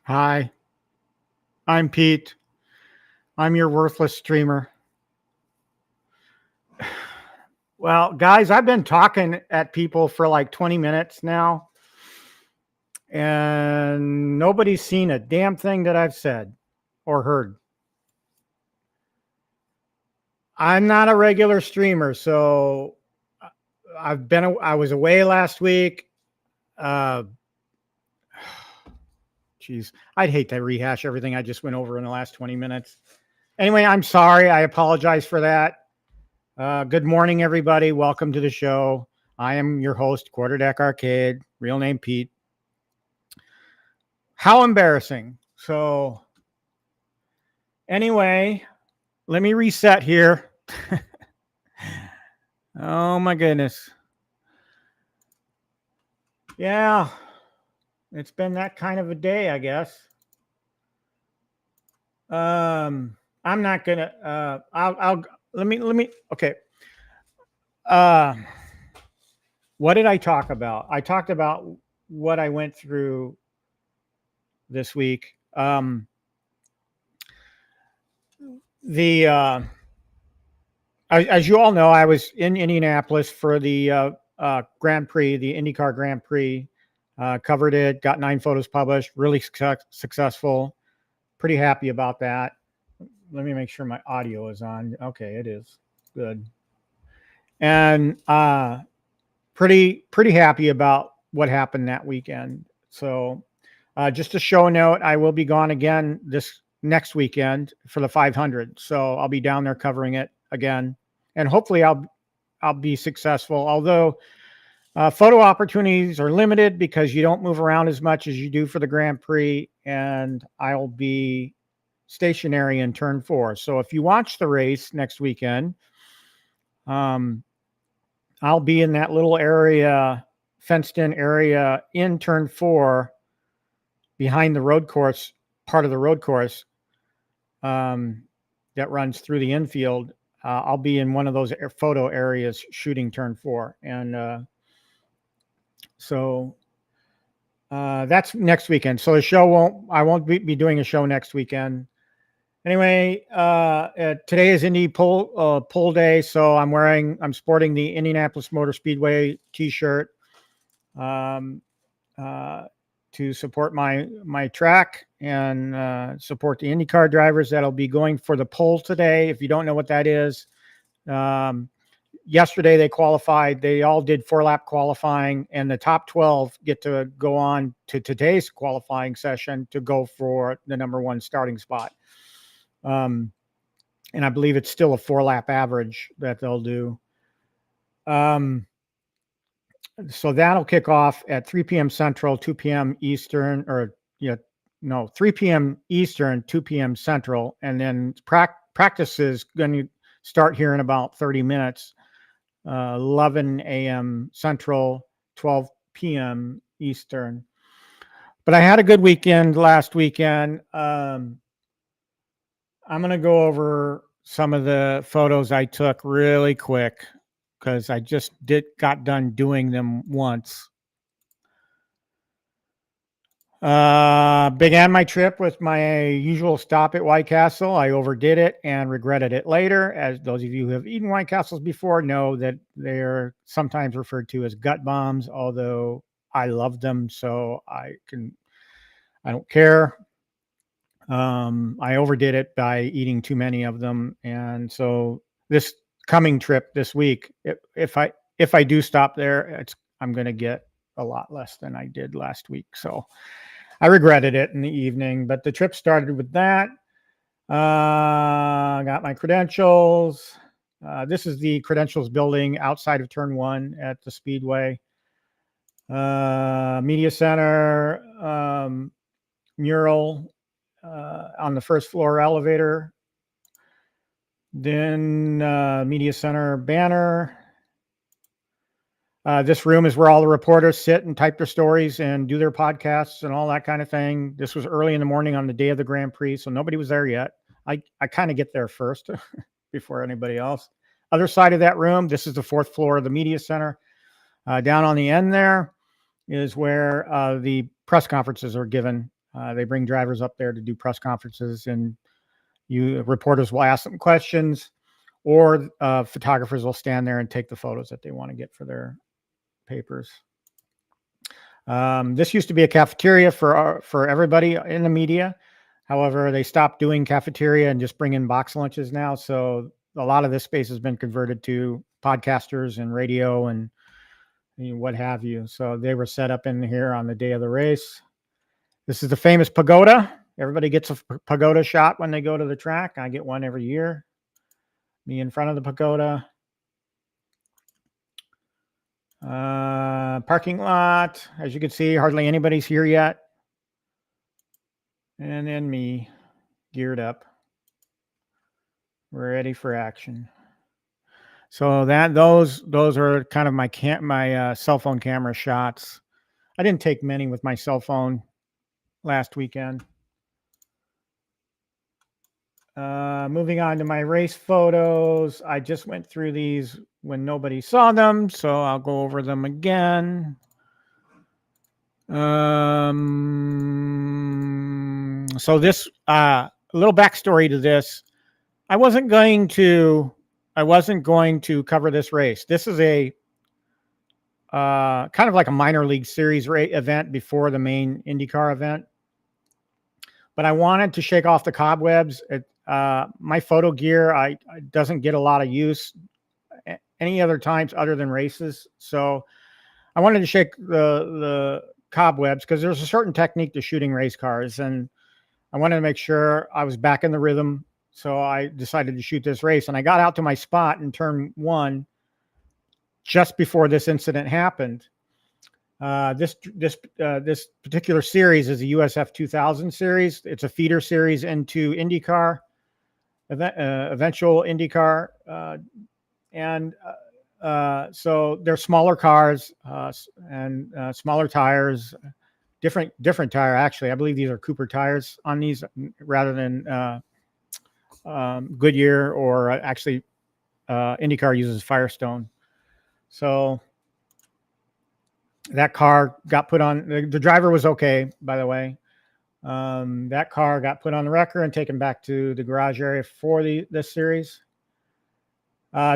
Hi, I'm Pete. I'm your worthless streamer. Well, guys, I've been talking at people for like 20 minutes now, and nobody's seen a damn thing that I've said or heard. I'm not a regular streamer, so I was away last week. Geez, I'd hate to rehash everything I just went over in the last 20 minutes. Anyway, I'm sorry. I apologize for that. Good morning, everybody. Welcome to the show. I am your host, Quarterdeck Arcade, real name Pete. How embarrassing. So, anyway, let me reset here. Oh, my goodness. Yeah, it's been that kind of a day, I guess. I'm not gonna. Let me. Okay. What did I talk about? I talked about what I went through this week. As you all know, I was in Indianapolis for the Grand Prix, the IndyCar Grand Prix. Covered it, got 9 photos published, really successful. Pretty happy about that. Let me make sure my audio is on. Okay, it is. Good. And pretty happy about what happened that weekend. So just a show note, I will be gone again this next weekend for the 500. So I'll be down there covering it again, and hopefully I'll be successful. Although photo opportunities are limited because you don't move around as much as you do for the Grand Prix, and I'll be stationary in turn 4. So if you watch the race next weekend, I'll be in that little area, fenced in area in turn 4 behind the road course, part of the road course that runs through the infield. I'll be in one of those photo areas shooting turn 4. And so that's next weekend. So the show I won't be doing a show next weekend. Anyway, today is Indy pull day, so I'm sporting the Indianapolis Motor Speedway T-shirt to support my track and support the IndyCar drivers that'll be going for the pole today. If you don't know what that is, yesterday they qualified. They all did 4-lap qualifying, and the top 12 get to go on to today's qualifying session to go for the number 1 starting spot. And I believe it's still a 4-lap average that they'll do. So that'll kick off at 3 p.m. Central, 2 p.m. Eastern, 3 p.m. Eastern, 2 p.m. Central. And then practice is going to start here in about 30 minutes, 11 a.m. Central, 12 p.m. Eastern. But I had a good weekend last weekend. I'm going to go over some of the photos I took really quick because I just got done doing them once. Began my trip with my usual stop at White Castle. I overdid it and regretted it later. As those of you who have eaten White Castles before know that they're sometimes referred to as gut bombs, although I love them, so I don't care. I overdid it by eating too many of them. And so this coming trip this week, if I do stop there, I'm going to get a lot less than I did last week. So I regretted it in the evening, but the trip started with that. Got my credentials. This is the credentials building outside of turn 1 at the Speedway. Media center, mural, on the first floor elevator, then media center banner. This room is where all the reporters sit and type their stories and do their podcasts and all that kind of thing. This was early in the morning on the day of the Grand Prix, so nobody was there yet. I kind of get there first before anybody else. Other side of that room, this is the 4th floor of the media center. Down on the end there is where the press conferences are given. They bring drivers up there to do press conferences, and reporters will ask them questions, or photographers will stand there and take the photos that they want to get for their papers. This used to be a cafeteria for everybody in the media. However, they stopped doing cafeteria and just bring in box lunches now. So a lot of this space has been converted to podcasters and radio and what have you. So they were set up in here on the day of the race. This is the famous pagoda. Everybody gets a pagoda shot when they go to the track. I get one every year. Me in front of the pagoda. Parking lot. As you can see, hardly anybody's here yet. And then me geared up, ready for action. So those are kind of my cell phone camera shots. I didn't take many with my cell phone last weekend. Moving on to my race photos. I just went through these when nobody saw them, so I'll go over them again. So this, a little backstory to this. I wasn't going to cover this race. This is a kind of like a minor league series event before the main IndyCar event. But I wanted to shake off the cobwebs. My photo gear doesn't get a lot of use any other times other than races. So I wanted to shake the cobwebs because there's a certain technique to shooting race cars, and I wanted to make sure I was back in the rhythm. So I decided to shoot this race, and I got out to my spot in turn 1 just before this incident happened. This particular series is a USF 2000 series. It's a feeder series into IndyCar, eventual IndyCar, and so they're smaller cars and smaller tires, different tire. Actually, I believe these are Cooper tires on these rather than Goodyear, or actually IndyCar uses Firestone. So that car got put on. The driver was okay, by the way. That car got put on the wrecker and taken back to the garage area for this series.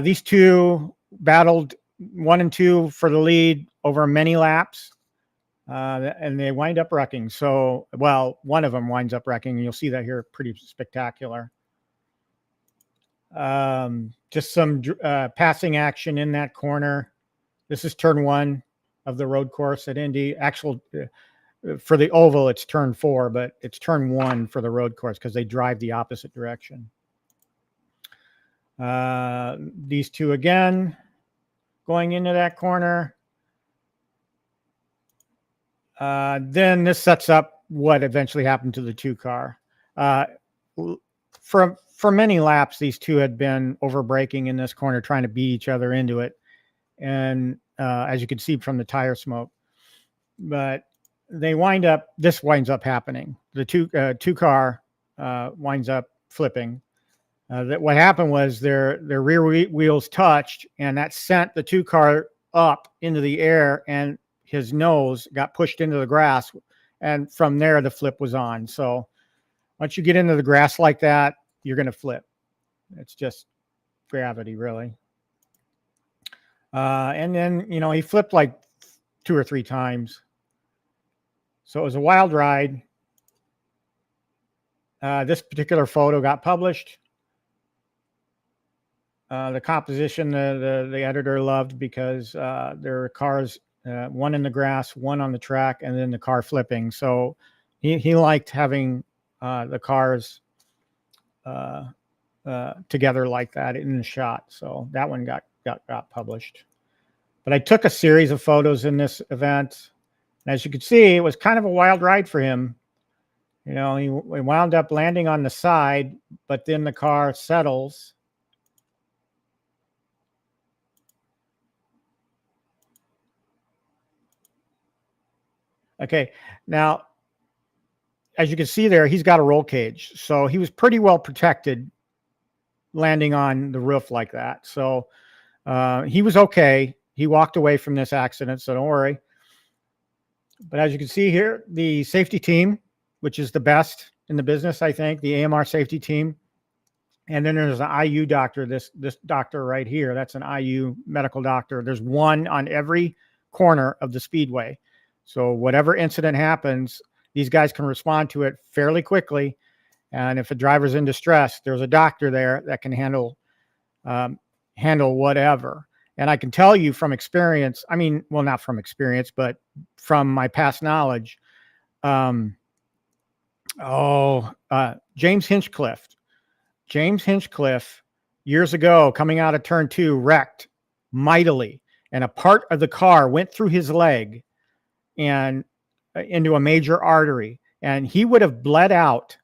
These two battled 1 and 2 for the lead over many laps, and they wind up wrecking. So, well, one of them winds up wrecking, and you'll see that here, pretty spectacular. Just some passing action in that corner. This is turn 1 of the road course at Indy. For the oval, it's turn 4, but it's turn 1 for the road course because they drive the opposite direction. These two again going into that corner. Then this sets up what eventually happened to the 2 car. For many laps, these two had been over braking in this corner, trying to beat each other into it. And as you can see from the tire smoke, but this winds up happening. The two car winds up flipping. What happened was their rear wheels touched, and that sent the 2 car up into the air, and his nose got pushed into the grass. And from there, the flip was on. So once you get into the grass like that, you're going to flip. It's just gravity, really. And then, he flipped like 2 or 3 times. So it was a wild ride. This particular photo got published. The composition, the editor loved because there were cars, one in the grass, one on the track, and then the car flipping. So he liked having the cars together like that in the shot. So that one got published. But I took a series of photos in this event. And as you can see, it was kind of a wild ride for him. He wound up landing on the side, but then the car settles. Okay, now, as you can see there, he's got a roll cage. So he was pretty well protected landing on the roof like that. So he was okay. He walked away from this accident, so don't worry. But as you can see here, the safety team which is the best in the business, I think, the AMR safety team. And then there's an IU doctor, this doctor right here. That's an IU medical doctor. There's one on every corner of the speedway. So whatever incident happens, these guys can respond to it fairly quickly. And if a driver's in distress, there's a doctor there that can handle whatever. And I can tell you from experience, I mean, well, not from experience, but from my past knowledge. James Hinchcliffe. James Hinchcliffe, years ago, coming out of turn 2, wrecked mightily, and a part of the car went through his leg and into a major artery, and he would have bled out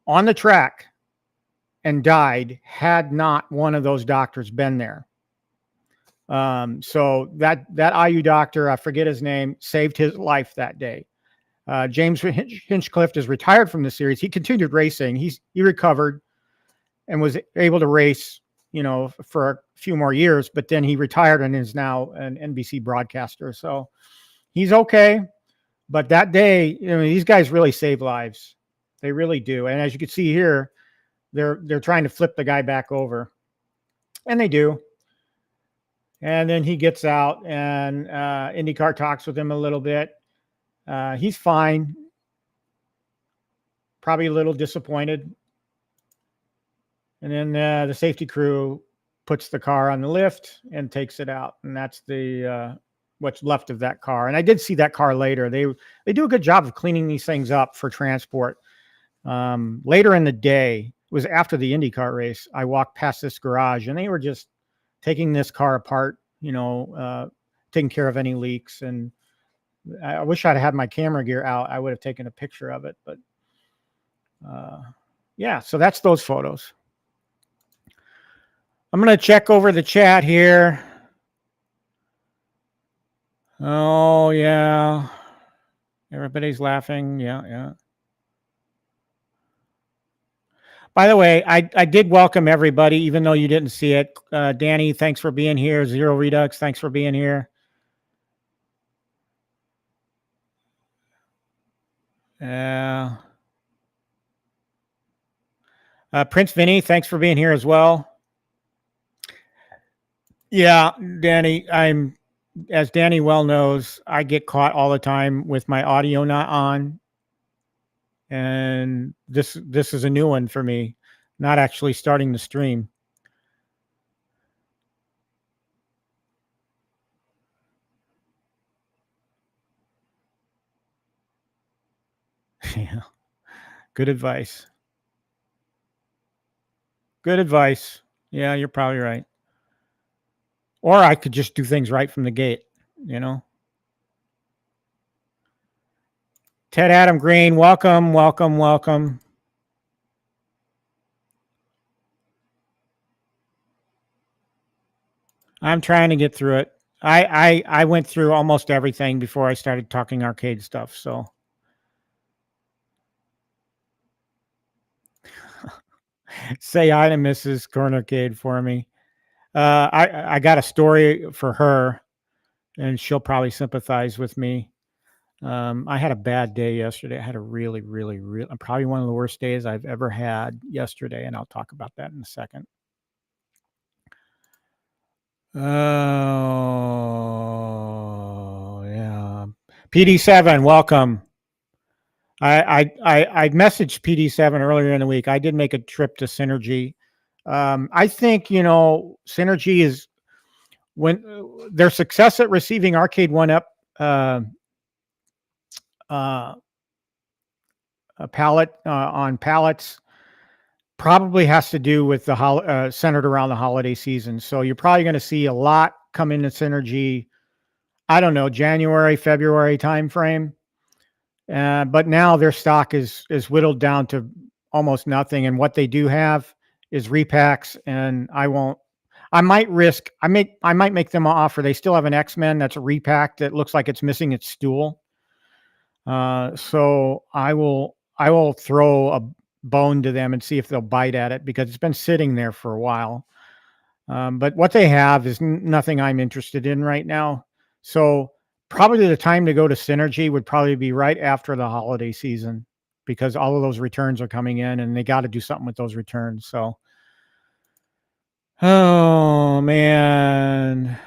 on the track and died had not one of those doctors been there. So that IU doctor, I forget his name, saved his life that day. James Hinchcliffe is retired from the series. He continued racing. He recovered and was able to race, for a few more years, but then he retired and is now an NBC broadcaster. So he's okay. But that day, these guys really save lives. They really do. And as you can see here, they're trying to flip the guy back over, and they do. And then he gets out, and IndyCar talks with him a little bit. He's fine. Probably a little disappointed. And then the safety crew puts the car on the lift and takes it out. And that's the what's left of that car. And I did see that car later. They do a good job of cleaning these things up for transport. Later in the day, it was after the IndyCar race, I walked past this garage, and they were just taking this car apart, taking care of any leaks. And I wish I'd had my camera gear out. I would have taken a picture of it. But yeah, so that's those photos. I'm going to check over the chat here. Oh, yeah. Everybody's laughing. Yeah. By the way, I did welcome everybody, even though you didn't see it. Danny, thanks for being here. Zero Redux, thanks for being here. Prince Vinny, thanks for being here as well. Yeah, Danny, as Danny well knows, I get caught all the time with my audio not on. And this is a new one for me, not actually starting the stream. Yeah. Good advice. Good advice. Yeah, you're probably right. Or I could just do things right from the gate, Ted Adam Green, welcome. I'm trying to get through it. I went through almost everything before I started talking arcade stuff, so. Say hi to Mrs. Cornercade for me. I got a story for her, and she'll probably sympathize with me. I had a bad day yesterday. I had a really, probably one of the worst days I've ever had yesterday, and I'll talk about that in a second. Oh, yeah. PD7, welcome. I messaged PD7 earlier in the week. I did make a trip to Synergy. I think, Synergy is, when their success at receiving Arcade 1-Up a pallet on pallets probably has to do with the centered around the holiday season. So you're probably going to see a lot come into Synergy, I don't know, January, February timeframe. But now their stock is whittled down to almost nothing. And what they do have is repacks, and I might make them an offer. They still have an X-Men that's a repack that looks like it's missing its stool. So I will throw a bone to them and see if they'll bite at it, because it's been sitting there for a while. But what they have is nothing I'm interested in right now. So Probably the time to go to Synergy would probably be right after the holiday season, because all of those returns are coming in and they got to do something with those returns. So, oh man.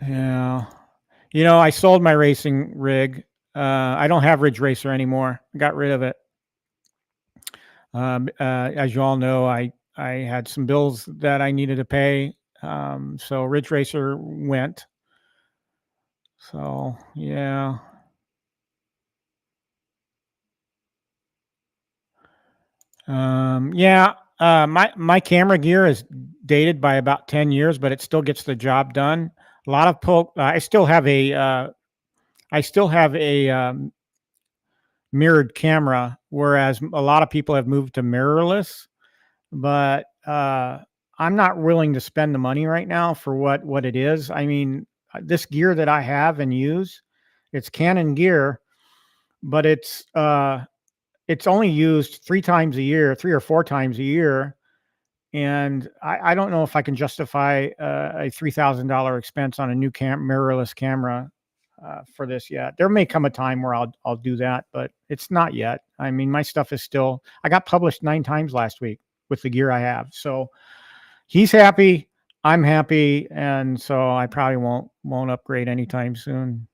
Yeah. I sold my racing rig. I don't have Ridge Racer anymore. I got rid of it. As you all know, I had some bills that I needed to pay. So Ridge Racer went. So yeah. Yeah. My camera gear is dated by about 10 years, but it still gets the job done. A lot of I still have a mirrored camera, whereas a lot of people have moved to mirrorless. But I'm not willing to spend the money right now for what it is. I mean, this gear that I have and use, it's Canon gear, but it's only used 3 times a year, 3 or 4 times a year, and I don't know if I can justify a $3,000 expense on a new mirrorless camera for this yet. There may come a time where I'll do that, but it's not yet. I mean, my stuff is still. I got published 9 times last week with the gear I have, so he's happy, I'm happy, and so I probably won't upgrade anytime soon.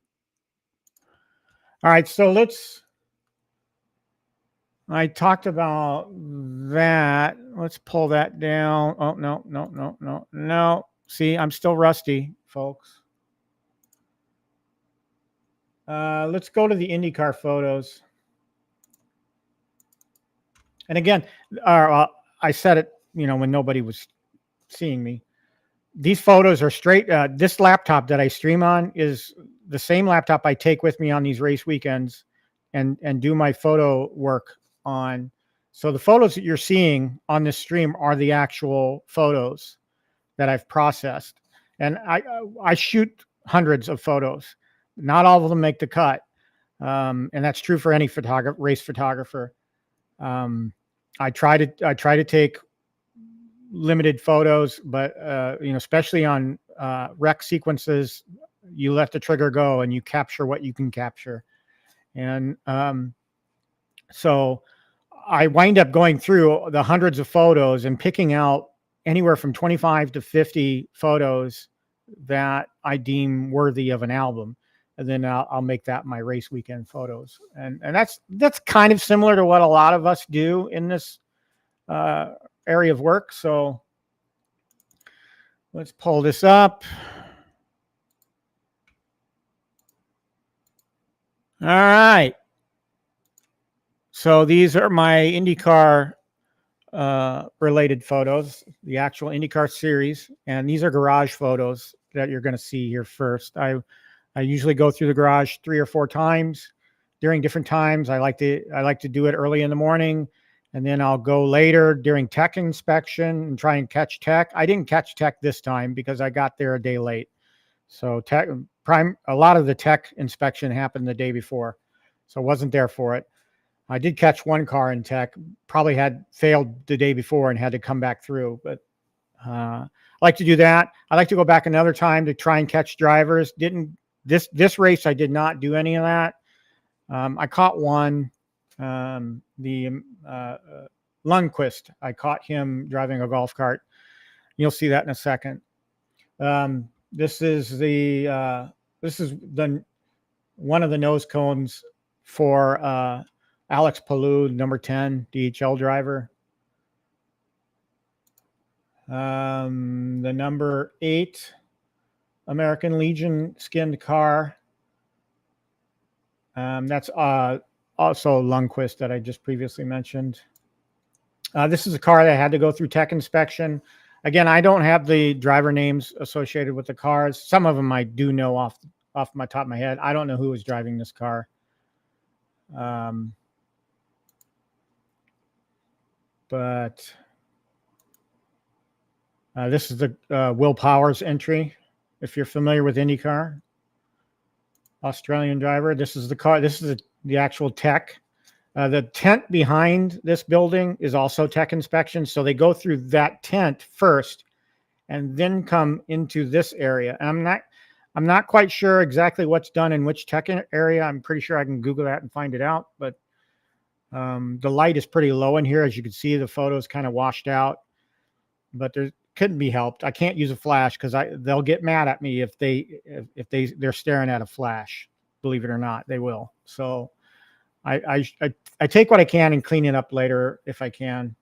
All right, so I talked about that. Let's pull that down. Oh, no. See, I'm still rusty, folks. Let's go to the IndyCar photos. And again, I said it, when nobody was seeing me. These photos are straight. This laptop that I stream on is the same laptop I take with me on these race weekends and do my photo work on. So the photos that you're seeing on this stream are the actual photos that I've processed. And I shoot hundreds of photos. Not all of them make the cut. And that's true for any race photographer. I try to take limited photos, but especially on wreck sequences, you let the trigger go and you capture what you can capture. And so I wind up going through the hundreds of photos and picking out anywhere from 25 to 50 photos that I deem worthy of an album. And then I'll make that my race weekend photos. And that's kind of similar to what a lot of us do in this area of work. So let's pull this up. All right. So these are my IndyCar related photos, the actual IndyCar series. And these are garage photos that you're going to see here first. I usually go through the garage 3 or 4 times during different times. I like to do it early in the morning, and then I'll go later during tech inspection and try and catch tech. I didn't catch tech this time because I got there a day late. So a lot of the tech inspection happened the day before, so I wasn't there for it. I did catch one car in tech, probably had failed the day before and had to come back through, but I like to do that. I like to go back another time to try and catch drivers. This race, I did not do any of that. I caught one, the Lundqvist. I caught him driving a golf cart. You'll see that in a second. This is one of the nose cones for Alex Palou, number 10 DHL driver. The number 8 American Legion skinned car. That's also Lundqvist that I just previously mentioned. This is a car that had to go through tech inspection. Again, I don't have the driver names associated with the cars. Some of them I do know off my top of my head. I don't know who was driving this car. But this is the Will Powers entry. If you're familiar with IndyCar, Australian driver. This is the car. This is the actual tech. The tent behind this building is also tech inspection. So they go through that tent first, and then come into this area. And I'm not quite sure exactly what's done in which tech area. I'm pretty sure I can Google that and find it out, but the light is pretty low in here. As you can see, the photo's kind of washed out, but there couldn't be helped. I can't use a flash because they'll get mad at me if they're staring at a flash. Believe it or not, they will. So I take what I can and clean it up later if I can.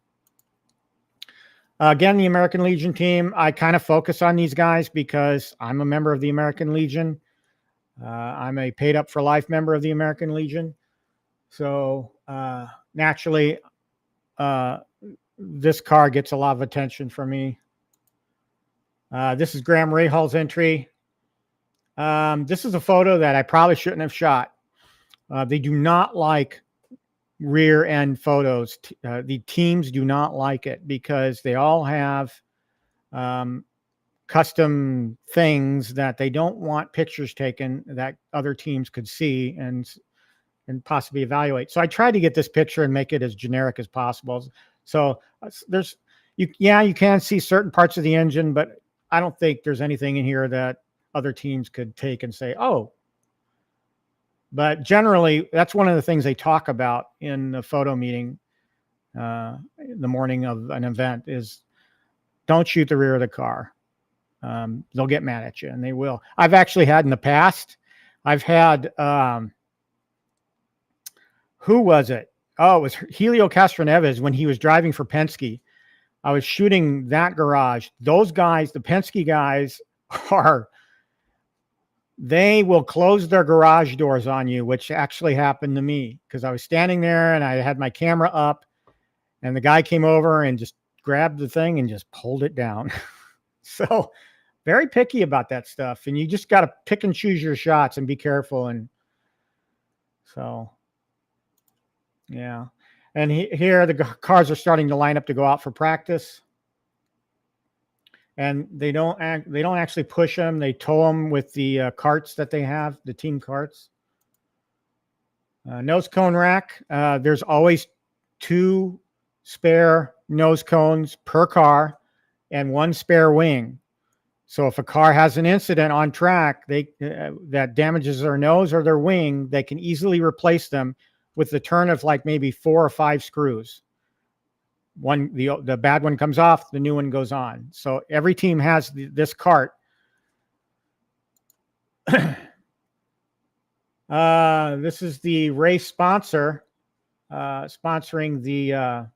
Again, the American Legion team, I kind of focus on these guys because I'm a member of the American Legion. I'm a paid up for life member of the American Legion. So naturally, this car gets a lot of attention from me. This is Graham Rahal's entry. This is a photo that I probably shouldn't have shot. They do not like rear end photos. The teams do not like it because they all have custom things that they don't want pictures taken that other teams could see and possibly evaluate. So I tried to get this picture and make it as generic as possible. So you can see certain parts of the engine, but I don't think there's anything in here that other teams could take and say, oh. But generally, that's one of the things they talk about in the photo meeting the morning of an event is don't shoot the rear of the car. They'll get mad at you, and they will. I've actually had in the past, I've had, who was it? Oh, it was Helio Castroneves when he was driving for Penske. I was shooting that garage. Those guys, the Penske guys, they will close their garage doors on you, which actually happened to me because I was standing there and I had my camera up and the guy came over and just grabbed the thing and just pulled it down. So very picky about that stuff. And you just got to pick and choose your shots and be careful. And so, yeah. And here the cars are starting to line up to go out for practice. And they don't actually push them. They tow them with the carts that they have, the team carts. Nose cone rack. There's always 2 spare nose cones per car and 1 spare wing. So if a car has an incident on track, that damages their nose or their wing, they can easily replace them with the turn of like maybe 4 or 5 screws. The bad one comes off, the new one goes on. So every team has this cart. This is the race sponsor sponsoring the, I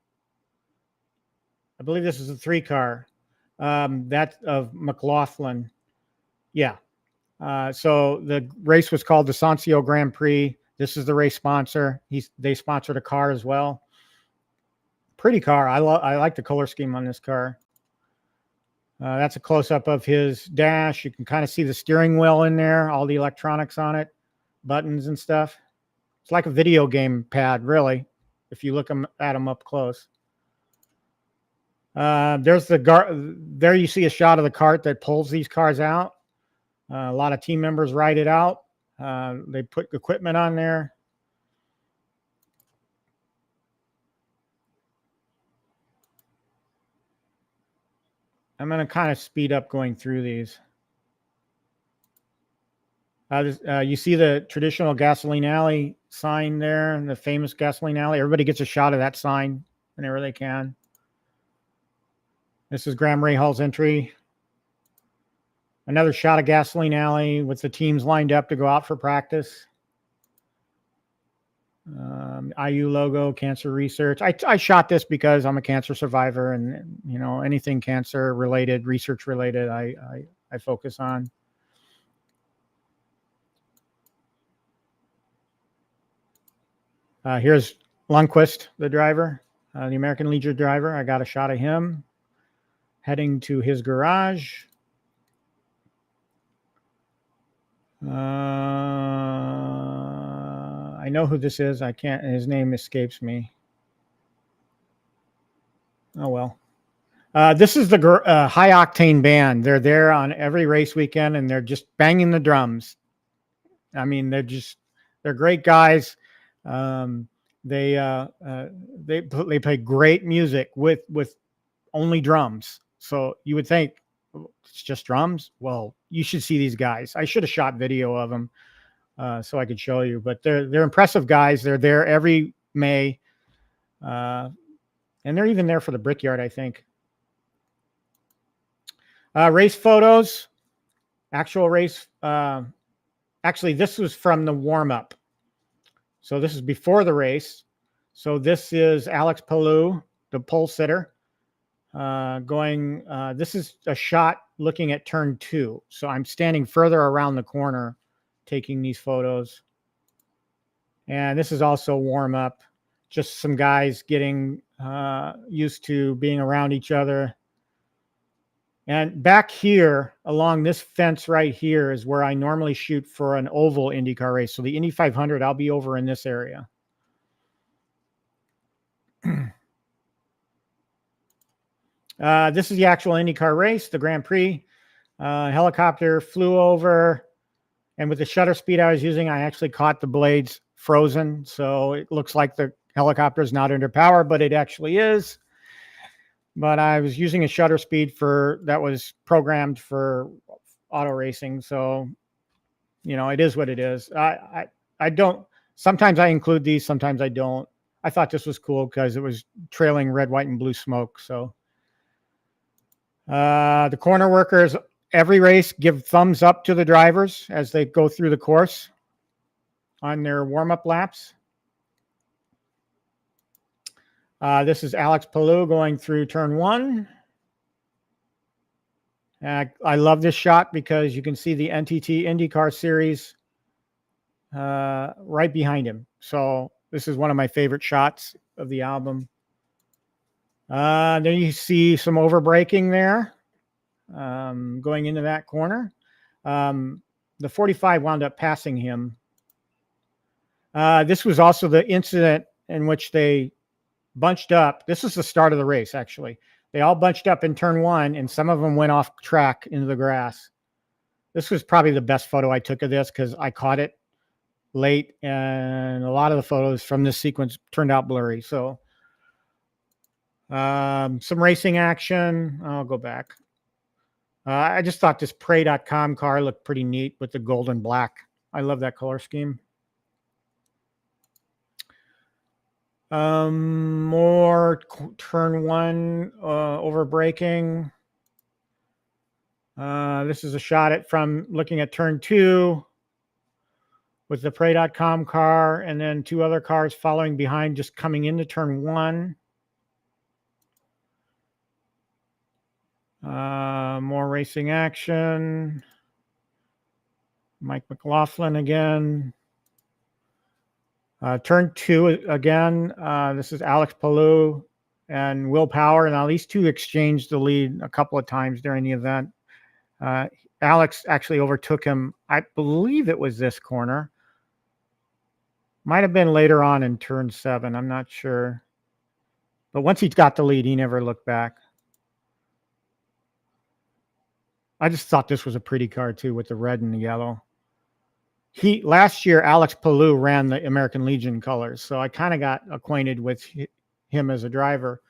believe this is a 3-car. That's of McLaughlin. Yeah. So the race was called the Sancio Grand Prix. This is the race sponsor. They sponsored a car as well. Pretty car. I like the color scheme on this car. That's a close-up of his dash. You can kind of see the steering wheel in there, all the electronics on it, buttons and stuff. It's like a video game pad, really, if you look at them up close. There's there you see a shot of the cart that pulls these cars out. A lot of team members ride it out. They put equipment on there. I'm going to kind of speed up going through these. You see the traditional gasoline alley sign there, the famous gasoline alley. Everybody gets a shot of that sign whenever they can. This is Graham Rahal's entry. Another shot of gasoline alley with the teams lined up to go out for practice. IU logo, cancer research. I shot this because I'm a cancer survivor, and you know, anything cancer related, research related, I focus on. Here's Lundqvist, the driver, the American Legion driver. I got a shot of him heading to his garage. I know who this is. I can't, his name escapes me. Oh, well. This is the High Octane Band. They're there on every race weekend, and they're just banging the drums. I mean, they're great guys. They play great music with only drums. So you would think, it's just drums. Well, you should see these guys. I should have shot video of them so I could show you, but they're impressive guys. They're there every May, and they're even there for the Brickyard, I think. Race photos, actual race. Actually, this was from the warm-up. So this is before the race. So this is Alex Palou, the pole sitter, going. This is a shot looking at turn 2. So I'm standing further around the corner taking these photos. And this is also warm-up. Just some guys getting used to being around each other. And back here, along this fence right here, is where I normally shoot for an oval IndyCar race. So the Indy 500, I'll be over in this area. This is the actual IndyCar race, the Grand Prix. Helicopter flew over, and with the shutter speed I was using, I actually caught the blades frozen. So it looks like the helicopter is not under power, but it actually is. But I was using a shutter speed that was programmed for auto racing. So, it is what it is. I don't, sometimes I include these, sometimes I don't. I thought this was cool because it was trailing red, white, and blue smoke. So the corner workers, every race, give thumbs up to the drivers as they go through the course on their warm-up laps. This is Alex Palou going through turn 1. I love this shot because you can see the NTT IndyCar Series right behind him. So this is one of my favorite shots of the album. Then you see some overbraking there going into that corner. The 45 wound up passing him. This was also the incident in which they bunched up. This is the start of the race, actually. They all bunched up in turn 1, and some of them went off track into the grass. This was probably the best photo I took of this because I caught it late, and a lot of the photos from this sequence turned out blurry. So some racing action. I'll go back. I just thought this Prey.com car looked pretty neat with the gold and black. I love that color scheme. More turn 1 over braking. This is a shot from looking at turn 2 with the Prey.com car, and then 2 other cars following behind, just coming into turn 1. More racing action. Mike McLaughlin again. Turn 2 again. This is Alex Palou and Will Power. Now these two exchanged the lead a couple of times during the event. Alex actually overtook him. I believe it was this corner. Might have been later on in turn 7. I'm not sure. But once he got the lead, he never looked back. I just thought this was a pretty car too, with the red and the yellow. Last year, Alex Palou ran the American Legion colors, so I kind of got acquainted with him as a driver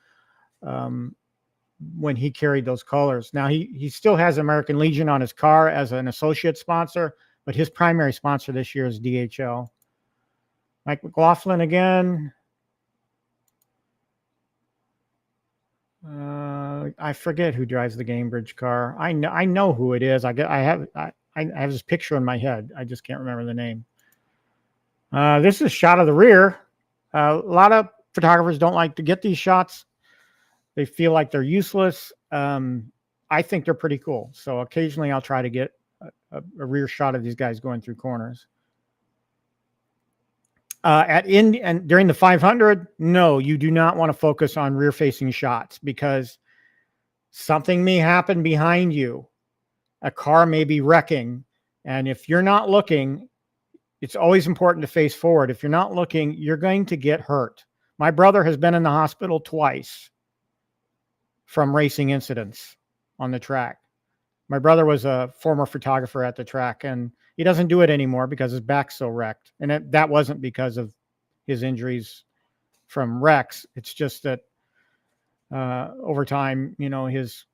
when he carried those colors. Now, he still has American Legion on his car as an associate sponsor, but his primary sponsor this year is DHL. Mike McLaughlin again. I forget who drives the Gamebridge car. I know who it is. I have this picture in my head. I just can't remember the name. This is a shot of the rear. A lot of photographers don't like to get these shots. They feel like they're useless. I think they're pretty cool. So occasionally I'll try to get a rear shot of these guys going through corners. And during the 500, no, you do not want to focus on rear-facing shots because something may happen behind you. A car may be wrecking, and if you're not looking, it's always important to face forward. If you're not looking, you're going to get hurt. My brother has been in the hospital twice from racing incidents on the track. My brother was a former photographer at the track, and he doesn't do it anymore because his back's so wrecked. And that wasn't because of his injuries from wrecks. It's just that over time, his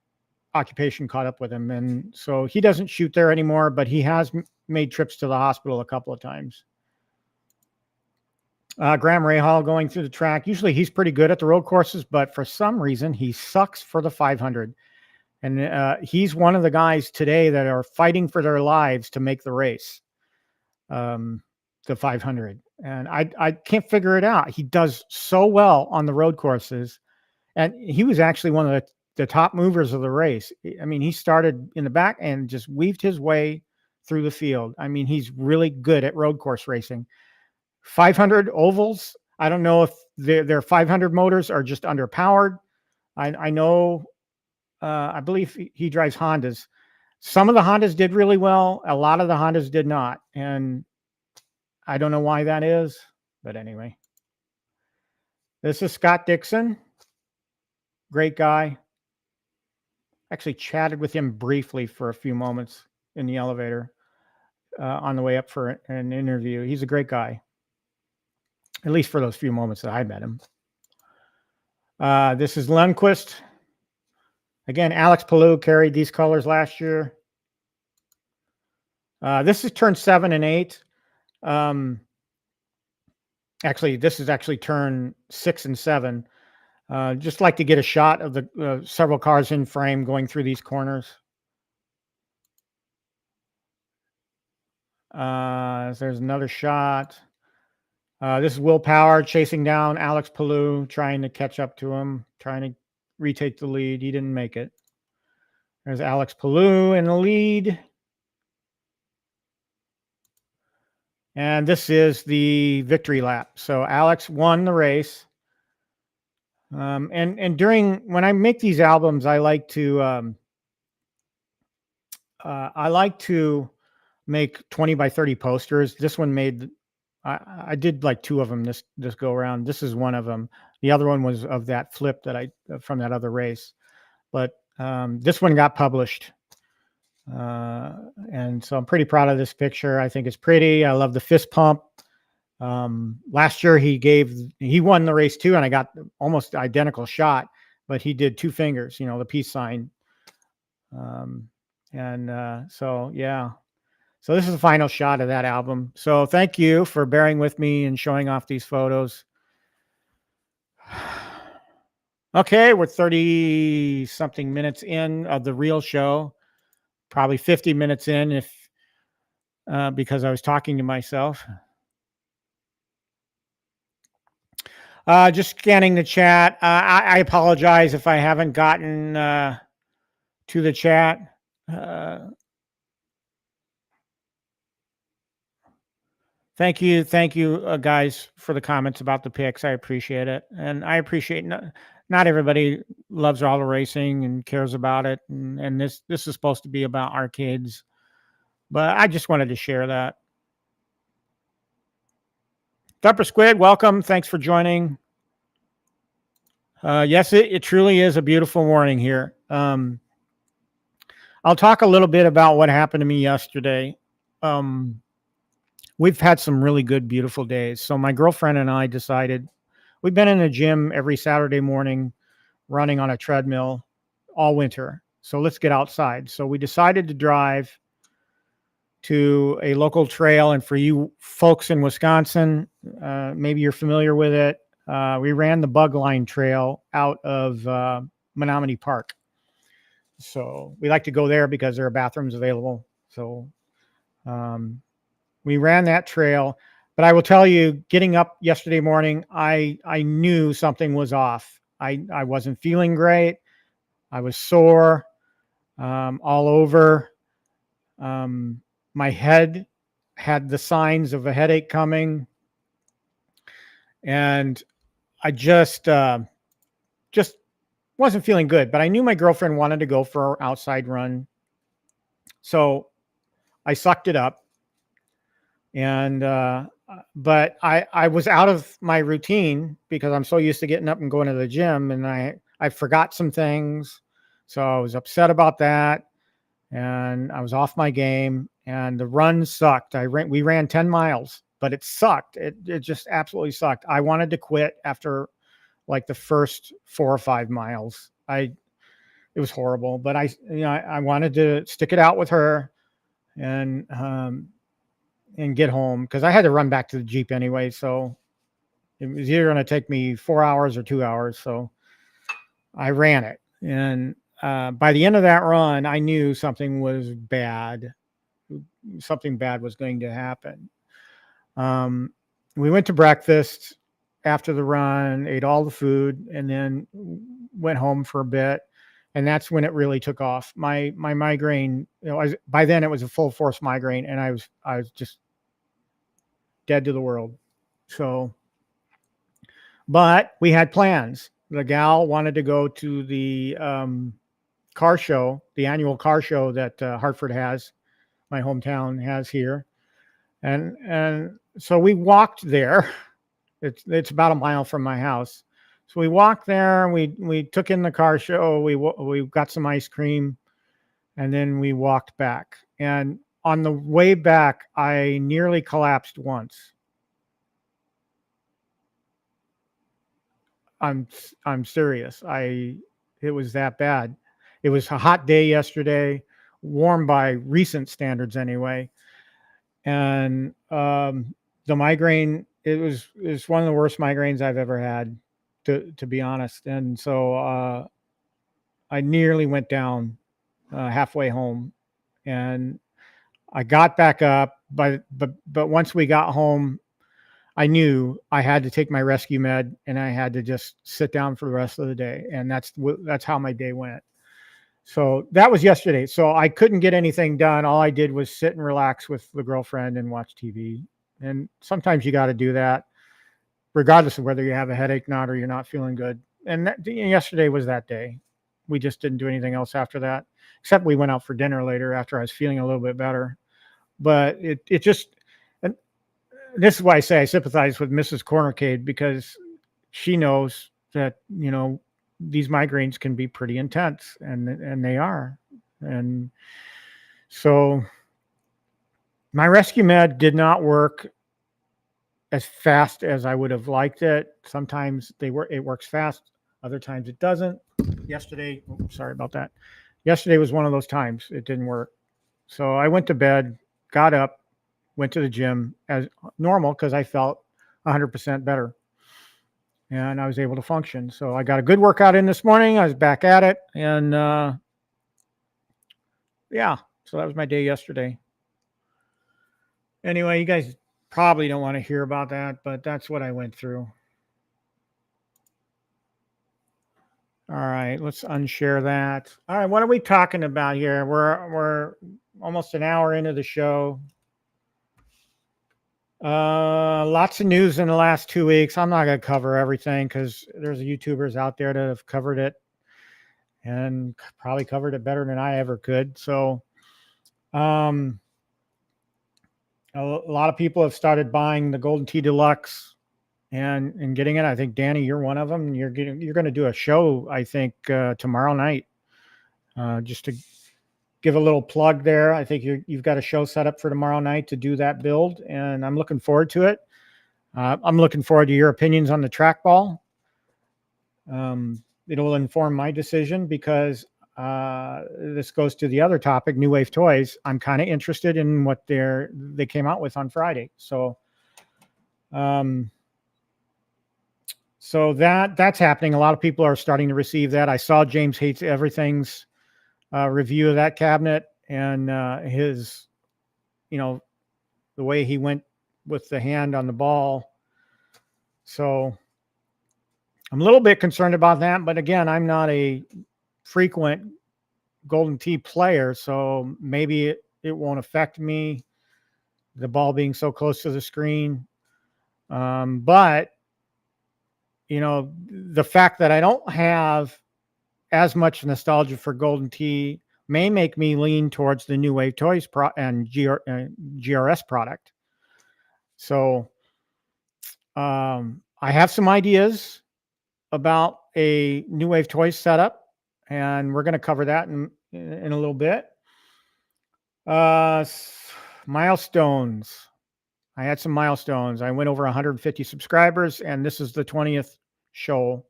occupation caught up with him. And so he doesn't shoot there anymore, but he has made trips to the hospital a couple of times. Graham Rahal going through the track. Usually he's pretty good at the road courses, but for some reason he sucks for the 500. And he's one of the guys today that are fighting for their lives to make the race, the 500. And I can't figure it out. He does so well on the road courses. And he was actually one of the top movers of the race. I mean, he started in the back and just weaved his way through the field. I mean, he's really good at road course racing. 500 ovals, I don't know if their 500 motors are just underpowered. I know, I believe he drives Hondas. Some of the Hondas did really well. A lot of the Hondas did not. And I don't know why that is, but anyway. This is Scott Dixon. Great guy. Actually chatted with him briefly for a few moments in the elevator on the way up for an interview. He's a great guy, at least for those few moments that I met him. This is Lundquist. Again, Alex Palou carried these colors last year. This is turn 7 and 8. Actually, this is actually turn 6 and 7. Just like to get a shot of the several cars in frame going through these corners. There's another shot. This is Will Power chasing down Alex Palou, trying to catch up to him, trying to retake the lead. He didn't make it. There's Alex Palou in the lead. And this is the victory lap. So Alex won the race. And during, when I make these albums, I like to make 20 by 30 posters. This one made, I did like 2 of them this go around. This is one of them. The other one was of that flip that from that other race, but this one got published. And so I'm pretty proud of this picture. I think it's pretty. I love the fist pump. Last year he won the race too, and I got almost identical shot, but he did 2 fingers, you know, the peace sign. So yeah, so this is the final shot of that album. So thank you for bearing with me and showing off these photos. Okay, we're 30 something minutes in of the real show, probably 50 minutes in if because I was talking to myself. Just scanning the chat. I apologize if I haven't gotten to the chat. Thank you, guys, for the comments about the picks. I appreciate it, and I appreciate not everybody loves auto racing and cares about it, and this is supposed to be about arcades, but I just wanted to share that. Thumper Squid, welcome. Thanks for joining. Yes, it truly is a beautiful morning here. I'll talk a little bit about what happened to me yesterday. We've had some really good, beautiful days. So my girlfriend and I decided, we've been in the gym every Saturday morning, running on a treadmill all winter. So let's get outside. So we decided to drive to a local trail. And for you folks in Wisconsin, maybe you're familiar with it. We ran the Bug Line Trail out of Menominee Park. So we like to go there because there are bathrooms available. So we ran that trail. But I will tell you, getting up yesterday morning, I knew something was off. I wasn't feeling great. I was sore all over. My head had the signs of a headache coming. And I just wasn't feeling good. But I knew my girlfriend wanted to go for an outside run. So I sucked it up. And but I was out of my routine because I'm so used to getting up and going to the gym, and I forgot some things. So I was upset about that, and I was off my game, and the run sucked. We ran 10 miles, but it sucked. It just absolutely sucked. I wanted to quit after like the first 4 or 5 miles. it was horrible. But I wanted to stick it out with her and get home because I had to run back to the Jeep anyway. So it was either going to take me 4 hours or 2 hours. So I ran it. And by the end of that run, I knew something was bad. Something bad was going to happen. We went to breakfast after the run, ate all the food, and then went home for a bit. And that's when it really took off. My migraine, by then it was a full force migraine, and I was just dead to the world. So, but we had plans. The gal wanted to go to the car show, the annual car show that Hartford has, my hometown has here, and so we walked there. It's about a mile from my house. So we walked there, and we took in the car show. We got some ice cream, and then we walked back. And on the way back, I nearly collapsed once. I'm serious. It was that bad. It was a hot day yesterday, warm by recent standards anyway. And the migraine, it was one of the worst migraines I've ever had, to be honest. And so I nearly went down halfway home, and I got back up. But once we got home, I knew I had to take my rescue med, and I had to just sit down for the rest of the day. And that's how my day went. So that was yesterday. So I couldn't get anything done. All I did was sit and relax with the girlfriend and watch TV. And sometimes you got to do that, regardless of whether you have a headache, not, or you're not feeling good. And yesterday was that day. We just didn't do anything else after that, except we went out for dinner later after I was feeling a little bit better. But it just, and this is why I say I sympathize with Mrs. Quarterdeck, because she knows that, these migraines can be pretty intense, and they are. And so my rescue med did not work as fast as I would have liked it. Sometimes it works fast. Other times it doesn't. Yesterday, sorry about that. Yesterday was one of those times it didn't work. So I went to bed, got up, went to the gym as normal because I felt 100% better. And I was able to function. So I got a good workout in this morning. I was back at it. And yeah, so that was my day yesterday. Anyway, you guys probably don't want to hear about that, but that's what I went through. All right, let's unshare that. All right, what are we talking about here? We're almost an hour into the show. Lots of news in the last 2 weeks. I'm not going to cover everything because there's YouTubers out there that have covered it and probably covered it better than I ever could. So, a lot of people have started buying the Golden Tee Deluxe and getting it. I think, Danny, you're one of them. You're going to do a show, I think, tomorrow night. Just to give a little plug there. I think you've got a show set up for tomorrow night to do that build, and I'm looking forward to it. I'm looking forward to your opinions on the trackball. It will inform my decision because this goes to the other topic, New Wave Toys. I'm kind of interested in what they came out with on Friday. So, so that's happening. A lot of people are starting to receive that. I saw James Hates Everything's review of that cabinet, and his, the way he went with the hand on the ball. So I'm a little bit concerned about that, but again, I'm not a frequent Golden Tee player, so maybe it won't affect me, the ball being so close to the screen. But the fact that I don't have as much nostalgia for Golden Tee may make me lean towards the New Wave Toys and GRS product. So I have some ideas about a New Wave Toys setup, and we're going to cover that in a little bit. Milestones. I had some milestones. I went over 150 subscribers, and this is the 20th show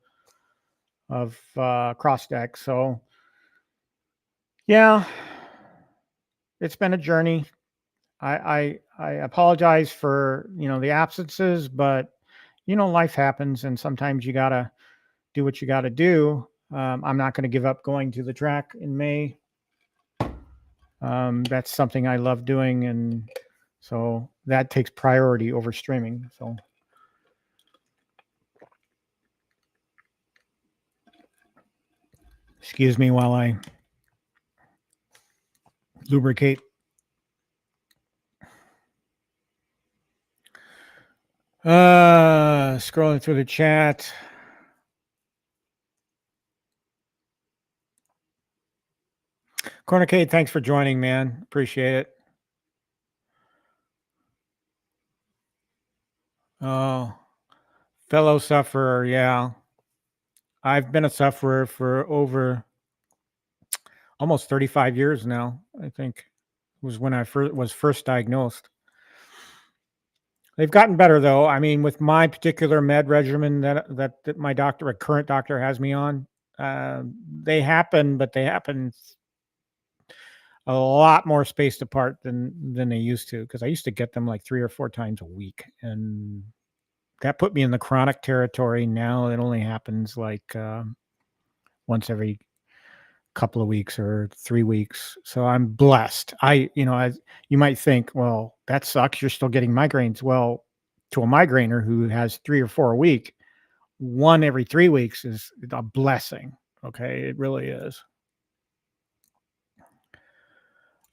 of Crossdeck. So Yeah, it's been a journey. I apologize for, the absences, but life happens, and sometimes you gotta do what you gotta do. I'm not going to give up going to the track in May. That's something I love doing, and so that takes priority over streaming. So, excuse me while I lubricate. Scrolling through the chat. Quarterdeck, thanks for joining, man. Appreciate it. Oh, fellow sufferer, yeah. I've been a sufferer for over almost 35 years now. I think was when I was first diagnosed. They've gotten better though. I mean, with my particular med regimen that my doctor, a current doctor, has me on, they happen, but they happen a lot more spaced apart than they used to. Because I used to get them like 3 or 4 times a week, and that put me in the chronic territory. Now it only happens like once every couple of weeks or 3 weeks. So I'm blessed. As you might think, well, that sucks. You're still getting migraines. Well, to a migrainer who has 3 or 4 a week, 1 every 3 weeks is a blessing. Okay, it really is.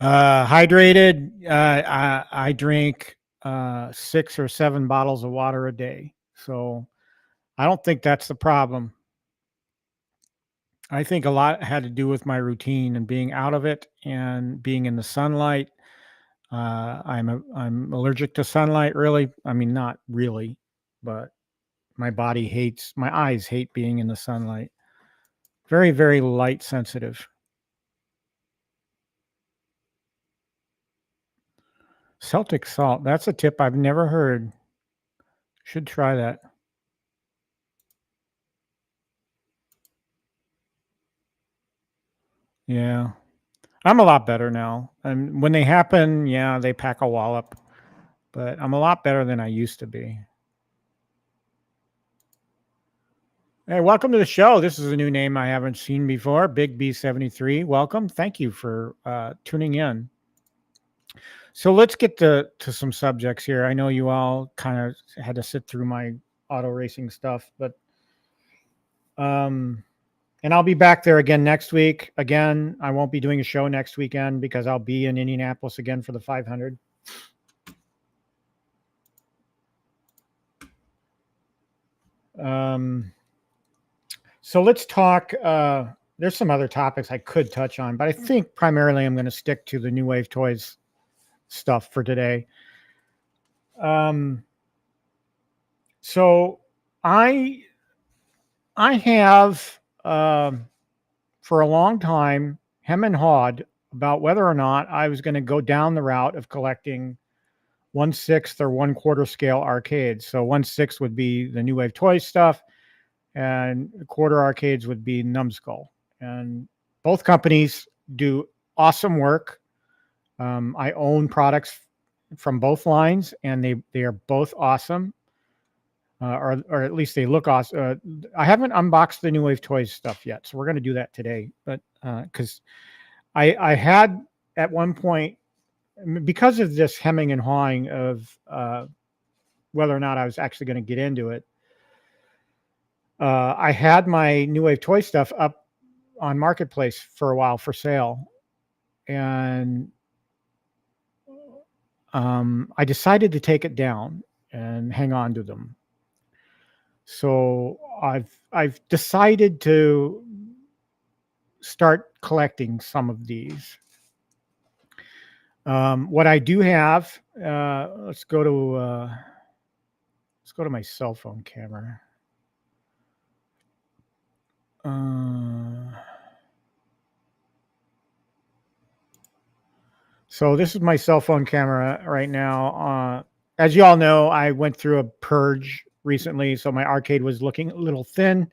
Hydrated. I drink 6 or 7 bottles of water a day. So I don't think that's the problem. I think a lot had to do with my routine and being out of it and being in the sunlight. I'm allergic to sunlight. Really, I mean, not really, but my eyes hate being in the sunlight. Very, very light sensitive. Celtic salt. That's a tip I've never heard. Should try that. Yeah. I'm a lot better now. And when they happen, yeah, they pack a wallop. But I'm a lot better than I used to be. Hey, welcome to the show. This is a new name I haven't seen before. Big B73. Welcome. Thank you for tuning in. So let's get to some subjects here. I know you all kind of had to sit through my auto racing stuff, but and I'll be back there again next week. Again, I won't be doing a show next weekend because I'll be in Indianapolis again for the 500. So let's talk. There's some other topics I could touch on, but I think primarily I'm going to stick to the New Wave Toys stuff for today. So I have for a long time hem and hawed about whether or not I was going to go down the route of collecting 1/6 or 1/4 scale arcades. So 1/6 would be the New Wave Toys stuff, and quarter arcades would be Numskull. And both companies do awesome work. I own products from both lines, and they are both awesome, or at least they look awesome. I haven't unboxed the New Wave Toys stuff yet, so we're going to do that today. But because I had at one point, because of this hemming and hawing of whether or not I was actually going to get into it, I had my New Wave Toy stuff up on Marketplace for a while for sale, and I decided to take it down and hang on to them. So I've decided to start collecting some of these. What I do have, let's go to my cell phone camera. So this is my cell phone camera right now. As you all know, I went through a purge recently, so my arcade was looking a little thin.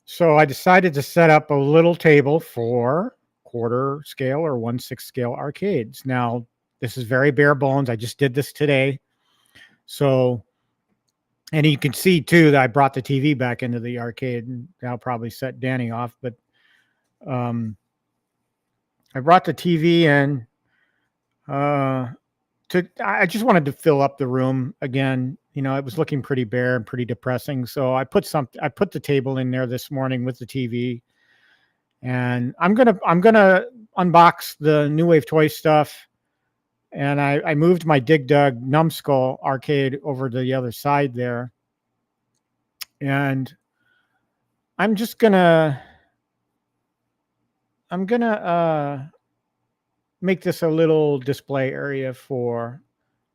So I decided to set up a little table for quarter scale or 1/6 scale arcades. Now, this is very bare bones. I just did this today. So, and you can see too that I brought the TV back into the arcade, and that'll probably set Danny off. But I brought the TV in. I just wanted to fill up the room again. You know, it was looking pretty bare and pretty depressing. So I put the table in there this morning with the TV, and I'm gonna unbox the New Wave Toy stuff. And I moved my Dig Dug Numskull arcade over to the other side there, and I'm gonna make this a little display area for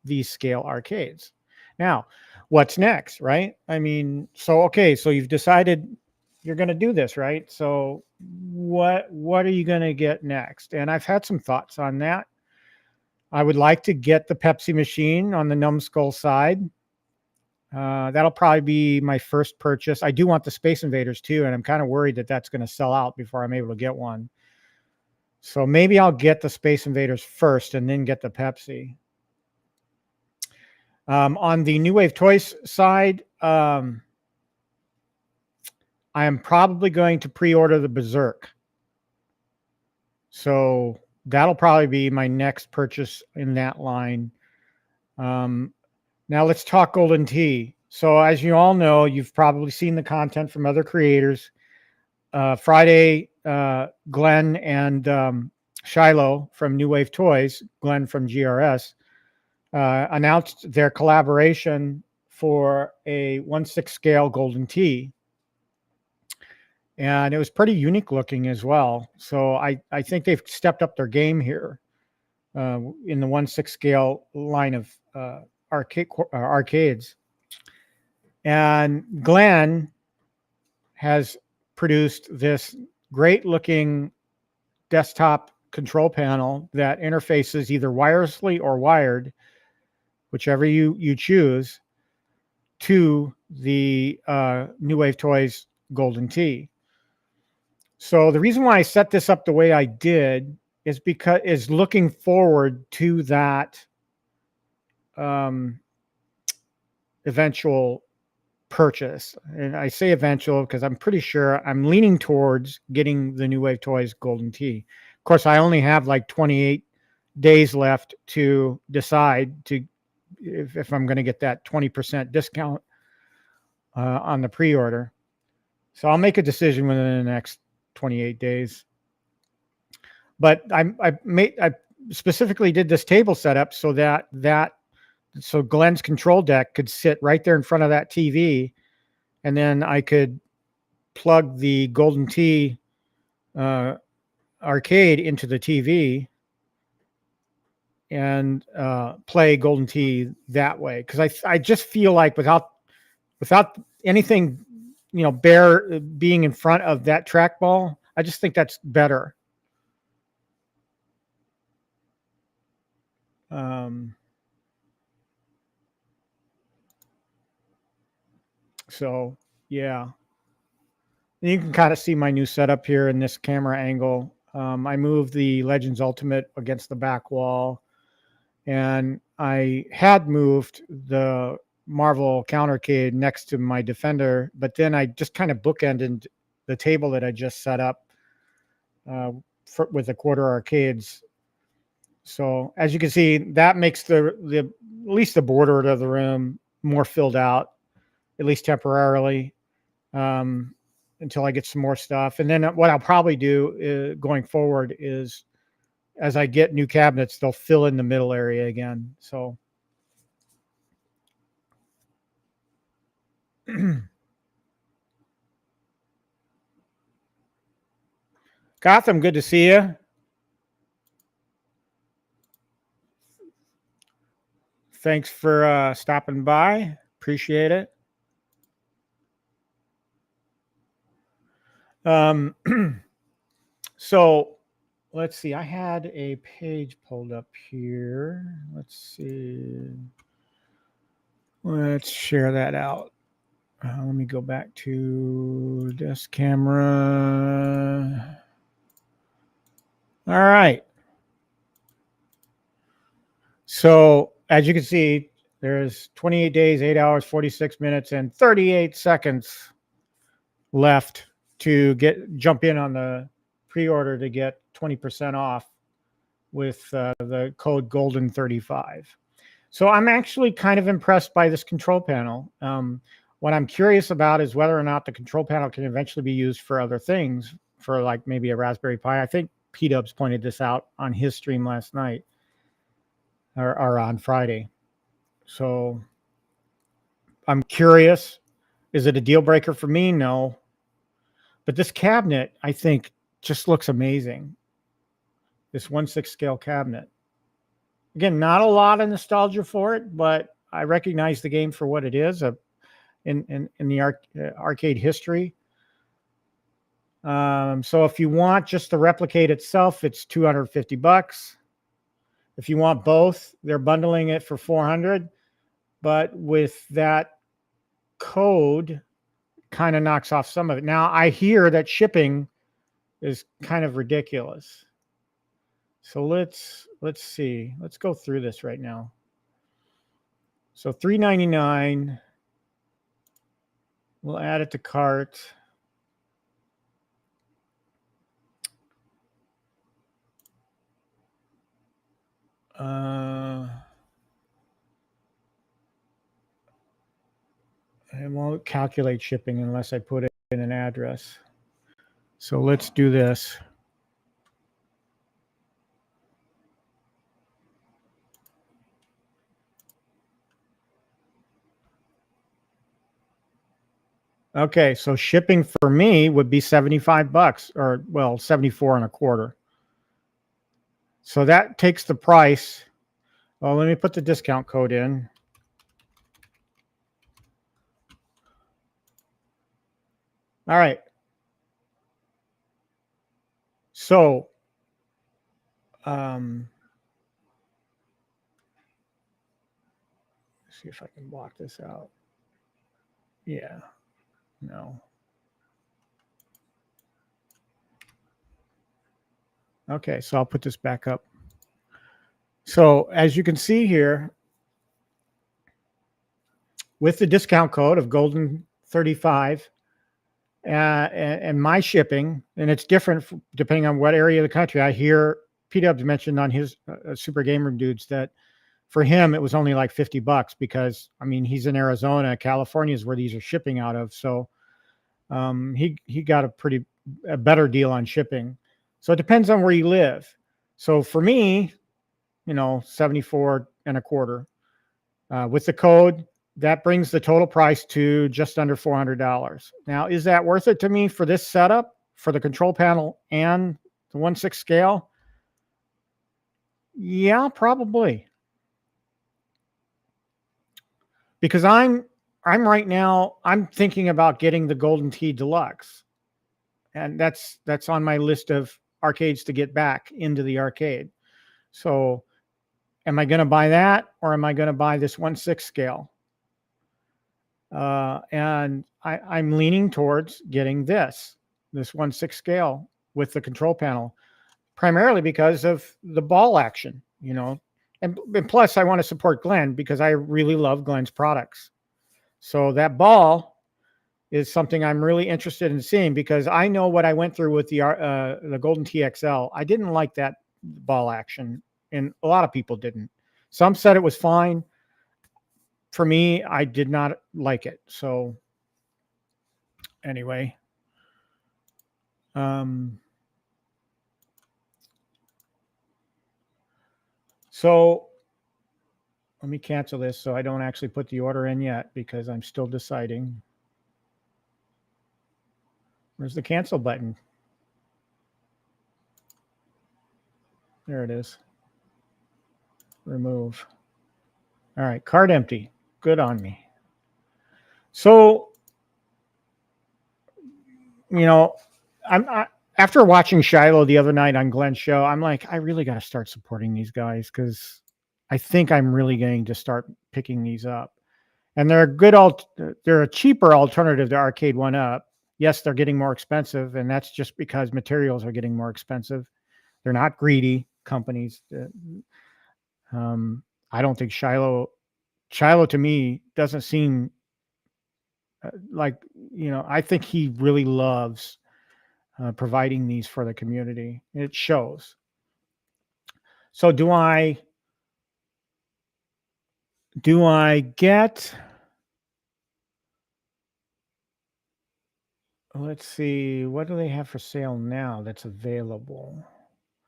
these scale arcades. Now, what's next, right? I mean, so you've decided you're going to do this, right? So what are you going to get next? And I've had some thoughts on that. I would like to get the Pepsi machine on the Numskull side. That'll probably be my first purchase. I do want the Space Invaders too, and I'm kind of worried that that's going to sell out before I'm able to get one. So maybe I'll get the Space Invaders first and then get the Pepsi. On the New Wave Toys side, I am probably going to pre-order the Berserk. So that'll probably be my next purchase in that line. Now let's talk Golden Tee. So as you all know, you've probably seen the content from other creators. Friday, Glenn and Shiloh from New Wave Toys, Glenn from GRS, announced their collaboration for a 1/6 scale Golden Tee. And it was pretty unique looking as well. So I think they've stepped up their game here in the 1/6 scale line of arcades. And Glenn has produced this great looking desktop control panel that interfaces either wirelessly or wired, whichever you choose, to the New Wave Toys Golden Tee. So the reason why I set this up the way I did is looking forward to that eventual purchase. And I say eventual because I'm pretty sure I'm leaning towards getting the New Wave Toys Golden Tee. Of course, I only have like 28 days left to decide if I'm going to get that 20% discount on the pre-order. So I'll make a decision within the next 28 days. But I specifically did this table setup so so Glenn's control deck could sit right there in front of that TV, and then I could plug the Golden Tee arcade into the TV and play Golden Tee that way. Because I just feel like without anything, bare being in front of that trackball, I just think that's better. So yeah, and you can kind of see my new setup here in this camera angle. I moved the Legends Ultimate against the back wall, and I had moved the Marvel Countercade next to my Defender, but then I just kind of bookended the table that I just set up with the quarter arcades. So as you can see, that makes the at least the border of the room more filled out, at least temporarily, until I get some more stuff. And then what I'll probably do going forward is, as I get new cabinets, they'll fill in the middle area again. So Gotham, good to see you. Thanks for stopping by. Appreciate it. So let's see. I had a page pulled up here. Let's see. Let's share that out. Let me go back to desk camera. All right. So as you can see, there's 28 days, 8 hours, 46 minutes, and 38 seconds left to jump in on the pre-order to get 20% off with the code Golden35. So I'm actually kind of impressed by this control panel. What I'm curious about is whether or not the control panel can eventually be used for other things, for like maybe a Raspberry Pi. I think P-Dubs pointed this out on his stream last night or on Friday. So I'm curious. Is it a deal breaker for me? No. But this cabinet, I think, just looks amazing. This 1/6 scale cabinet. Again, not a lot of nostalgia for it, but I recognize the game for what it is in the arcade history. So if you want just the replicate itself, it's $250. If you want both, they're bundling it for $400. But with that code, kind of knocks off some of it. Now I hear that shipping is kind of ridiculous. So let's see. Let's go through this right now. So $399. We'll add it to cart. It won't calculate shipping unless I put it in an address. So let's do this. Okay, so shipping for me would be $75, or well, 74 and a quarter. So that takes the price. Well, let me put the discount code in. All right. So, let's see if I can block this out. Yeah, no. Okay, so I'll put this back up. So as you can see here, with the discount code of Golden35 and my shipping, and it's different depending on what area of the country. I hear P-Dubs mentioned on his Super Gamer Dudes that for him it was only like $50 because I mean he's in Arizona, California is where these are shipping out of. So he got a better deal on shipping. So it depends on where you live. So for me, 74 and a quarter with the code, that brings the total price to just under $400. Now, is that worth it to me for this setup, for the control panel and the 1/6 scale? Yeah, probably. Because I'm right now, I'm thinking about getting the Golden Tee Deluxe. And that's on my list of arcades to get back into the arcade. So am I going to buy that, or am I going to buy this 1/6 scale? And I'm leaning towards getting this 1/6 scale with the control panel, primarily because of the ball action, and plus I want to support Glenn because I really love Glenn's products. So that ball is something I'm really interested in seeing because I know what I went through with the Golden TXL. I didn't like that ball action, and a lot of people didn't. Some said it was fine. For me, I did not like it. So anyway, so let me cancel this so I don't actually put the order in yet because I'm still deciding. Where's the cancel button? There it is. Remove. All right, cart empty. Good on me. So, after watching Shiloh the other night on Glenn's show, I'm like, I really got to start supporting these guys because I think I'm really going to start picking these up. And they're they're a cheaper alternative to Arcade 1-Up. Yes, they're getting more expensive, and that's just because materials are getting more expensive. They're not greedy companies. I don't think Shiloh to me doesn't seem like, I think he really loves providing these for the community. It shows. So do I get, let's see, what do they have for sale now that's available?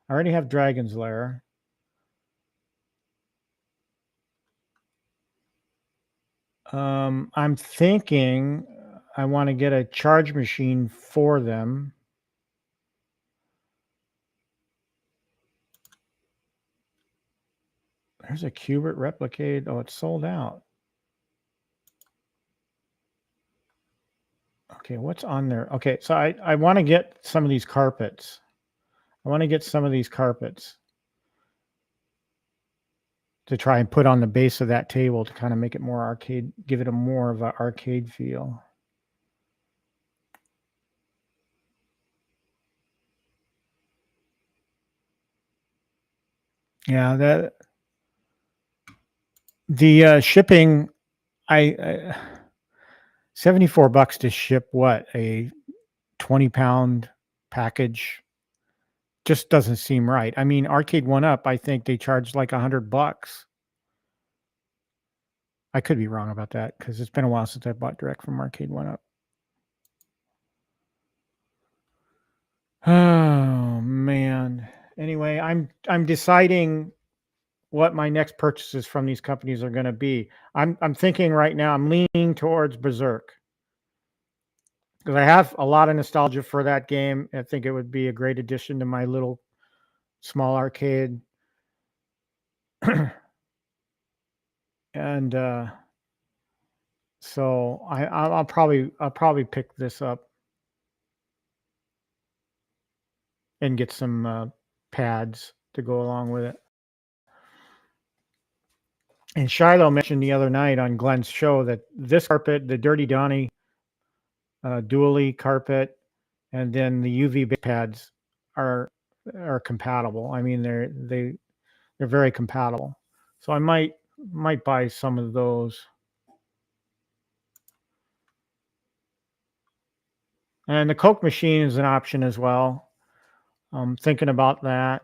I already have Dragon's Lair. I'm thinking I want to get a charge machine for them. There's a Qbert Replicate. Oh, it's sold out. Okay, what's on there? Okay, so I want to get some of these carpets. To try and put on the base of that table to kind of make it more arcade, give it a more of an arcade feel. Yeah, the shipping, I 74 bucks to ship what, a 20-pound package just doesn't seem right. I mean, Arcade 1-Up, I think they charge like $100. I could be wrong about that because it's been a while since I bought direct from Arcade 1-Up. Oh man. Anyway, I'm deciding what my next purchases from these companies are going to be. I'm thinking right now, I'm leaning towards Berserk because I have a lot of nostalgia for that game. I think it would be a great addition to my little small arcade. And so I'll probably pick this up and get some pads to go along with it. And Shiloh mentioned the other night on Glenn's show that this carpet, the Dirty Donnie dually carpet, and then the UV pads are compatible. I mean, they're very compatible. So I might buy some of those. And the Coke machine is an option as well. I'm thinking about that.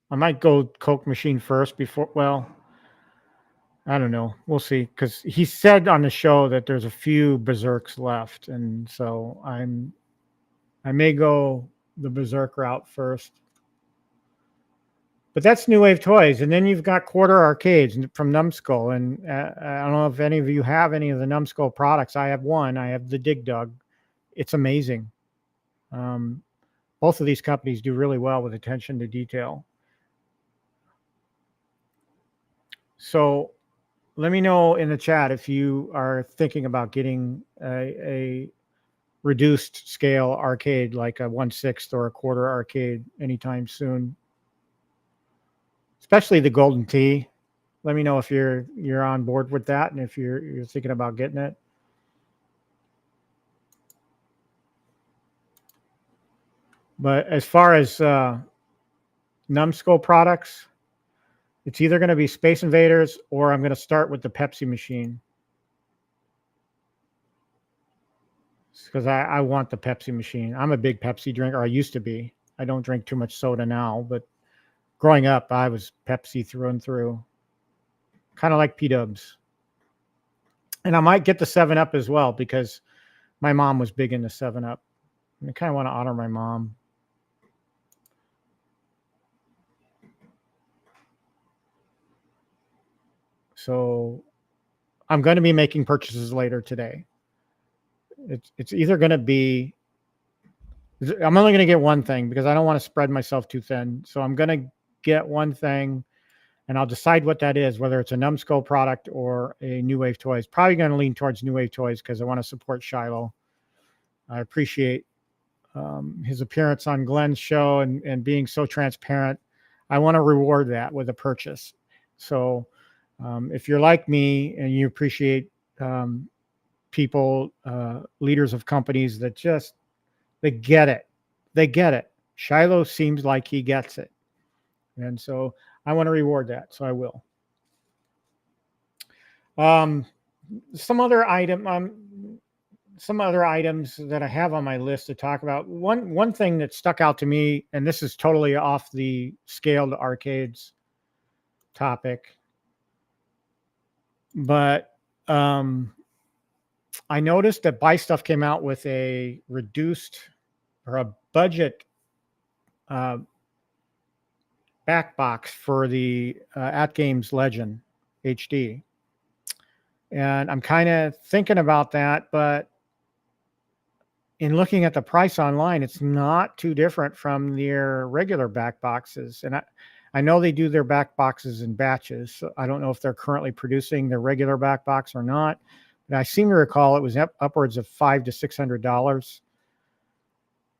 I might go Coke machine first before, well, I don't know. We'll see. Because he said on the show that there's a few Berserks left. And so I may go the Berserk route first. But that's New Wave Toys. And then you've got Quarter Arcades from Numskull. And I don't know if any of you have any of the Numskull products. I have one. I have the Dig Dug. It's amazing. Both of these companies do really well with attention to detail. So let me know in the chat if you are thinking about getting a reduced scale arcade like a 1/6 or a quarter arcade anytime soon, especially the Golden Tee. Let me know if you're on board with that and if you're thinking about getting it. But as far as Numskull products, it's either going to be Space Invaders or I'm going to start with the Pepsi machine. Because I want the Pepsi machine. I'm a big Pepsi drinker. I used to be. I don't drink too much soda now, but growing up, I was Pepsi through and through. Kind of like P-Dubs. And I might get the 7-Up as well because my mom was big into 7-Up. I kind of want to honor my mom. So I'm going to be making purchases later today. It's either going to be, I'm only going to get one thing because I don't want to spread myself too thin. So I'm going to get one thing and I'll decide what that is, whether it's a Numskull product or a New Wave Toys. Probably going to lean towards New Wave Toys because I want to support Shiloh. I appreciate his appearance on Glenn's show and being so transparent. I want to reward that with a purchase. So if you're like me and you appreciate people, leaders of companies that just, they get it. Shiloh seems like he gets it. And so I want to reward that. So I will. Some other items that I have on my list to talk about. One thing that stuck out to me, and this is totally off the scaled arcades topic, but I noticed that Buy Stuff came out with a reduced or a budget back box for the At Games Legend HD. And I'm kind of thinking about that, but in looking at the price online, it's not too different from their regular back boxes. And I know they do their back boxes in batches. So I don't know if they're currently producing their regular back box or not. But I seem to recall it was upwards of $500 to $600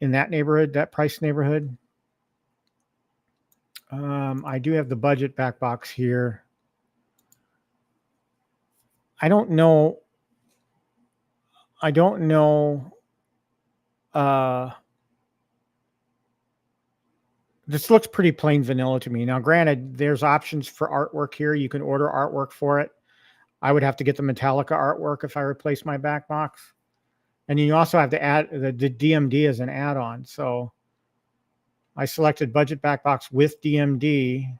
in that neighborhood, that price neighborhood. I do have the budget back box here. I don't know. This looks pretty plain vanilla to me. Now, granted, there's options for artwork here. You can order artwork for it. I would have to get the Metallica artwork if I replace my back box. And you also have to add the DMD as an add-on. So I selected budget back box with DMD.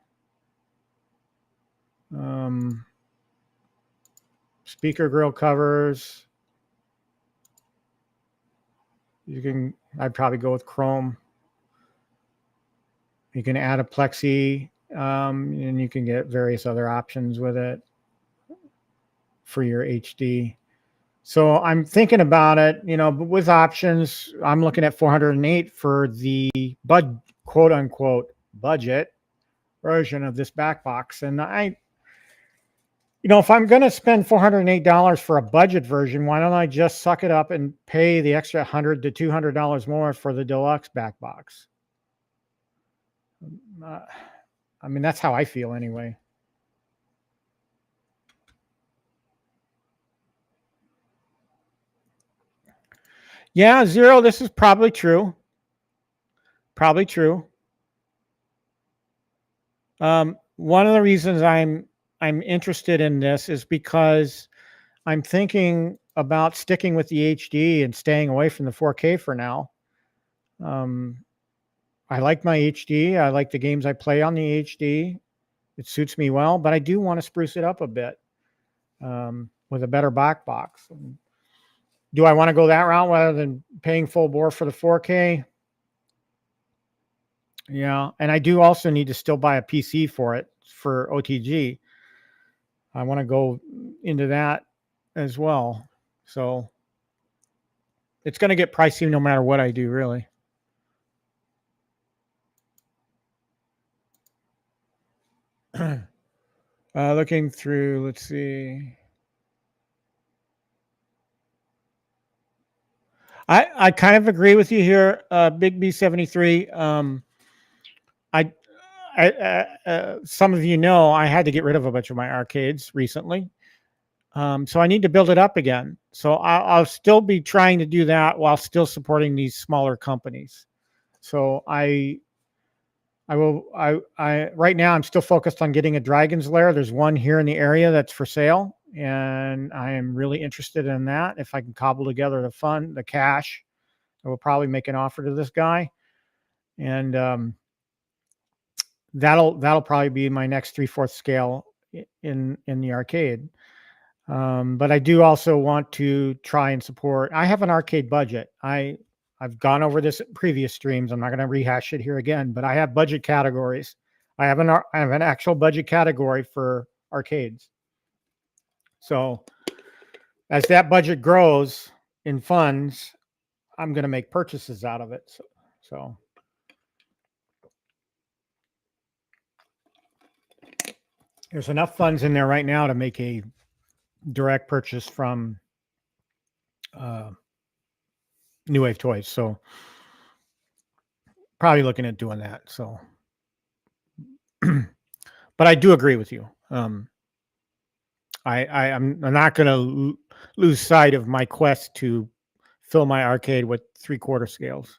Speaker grill covers. I'd probably go with chrome. You can add a plexi, and you can get various other options with it for your HD. So I'm thinking about it, but with options, I'm looking at $408 for the quote unquote budget version of this back box. And if I'm going to spend $408 for a budget version, why don't I just suck it up and pay the extra $100 to $200 more for the deluxe back box? I mean, that's how I feel anyway. Yeah, Zero, this is probably true. Probably true. One of the reasons I'm interested in this is because I'm thinking about sticking with the HD and staying away from the 4K for now. I like my HD. I like the games I play on the HD. It suits me well, but I do want to spruce it up a bit with a better back box. Do I want to go that route rather than paying full bore for the 4K? Yeah, and I do also need to still buy a PC for it for OTG. I want to go into that as well. So it's going to get pricey no matter what I do, really. Looking through, let's see. I kind of agree with you here, Big B73. Some of you know I had to get rid of a bunch of my arcades recently. So I need to build it up again. So I'll still be trying to do that while still supporting these smaller companies. So I right now I'm still focused on getting a Dragon's Lair. There's one here in the area that's for sale, and I am really interested in that. If I can cobble together the cash, I will probably make an offer to this guy, and that'll probably be my next 3/4 scale in the arcade. But I do also want to try and support. I have an arcade budget. I've gone over this in previous streams. I'm not going to rehash it here again, but I have budget categories. I have an actual budget category for arcades. So as that budget grows in funds, I'm going to make purchases out of it. So there's enough funds in there right now to make a direct purchase from New Wave Toys. So probably looking at doing that. So, but I do agree with you. I'm not going to lose sight of my quest to fill my arcade with 3/4 scales.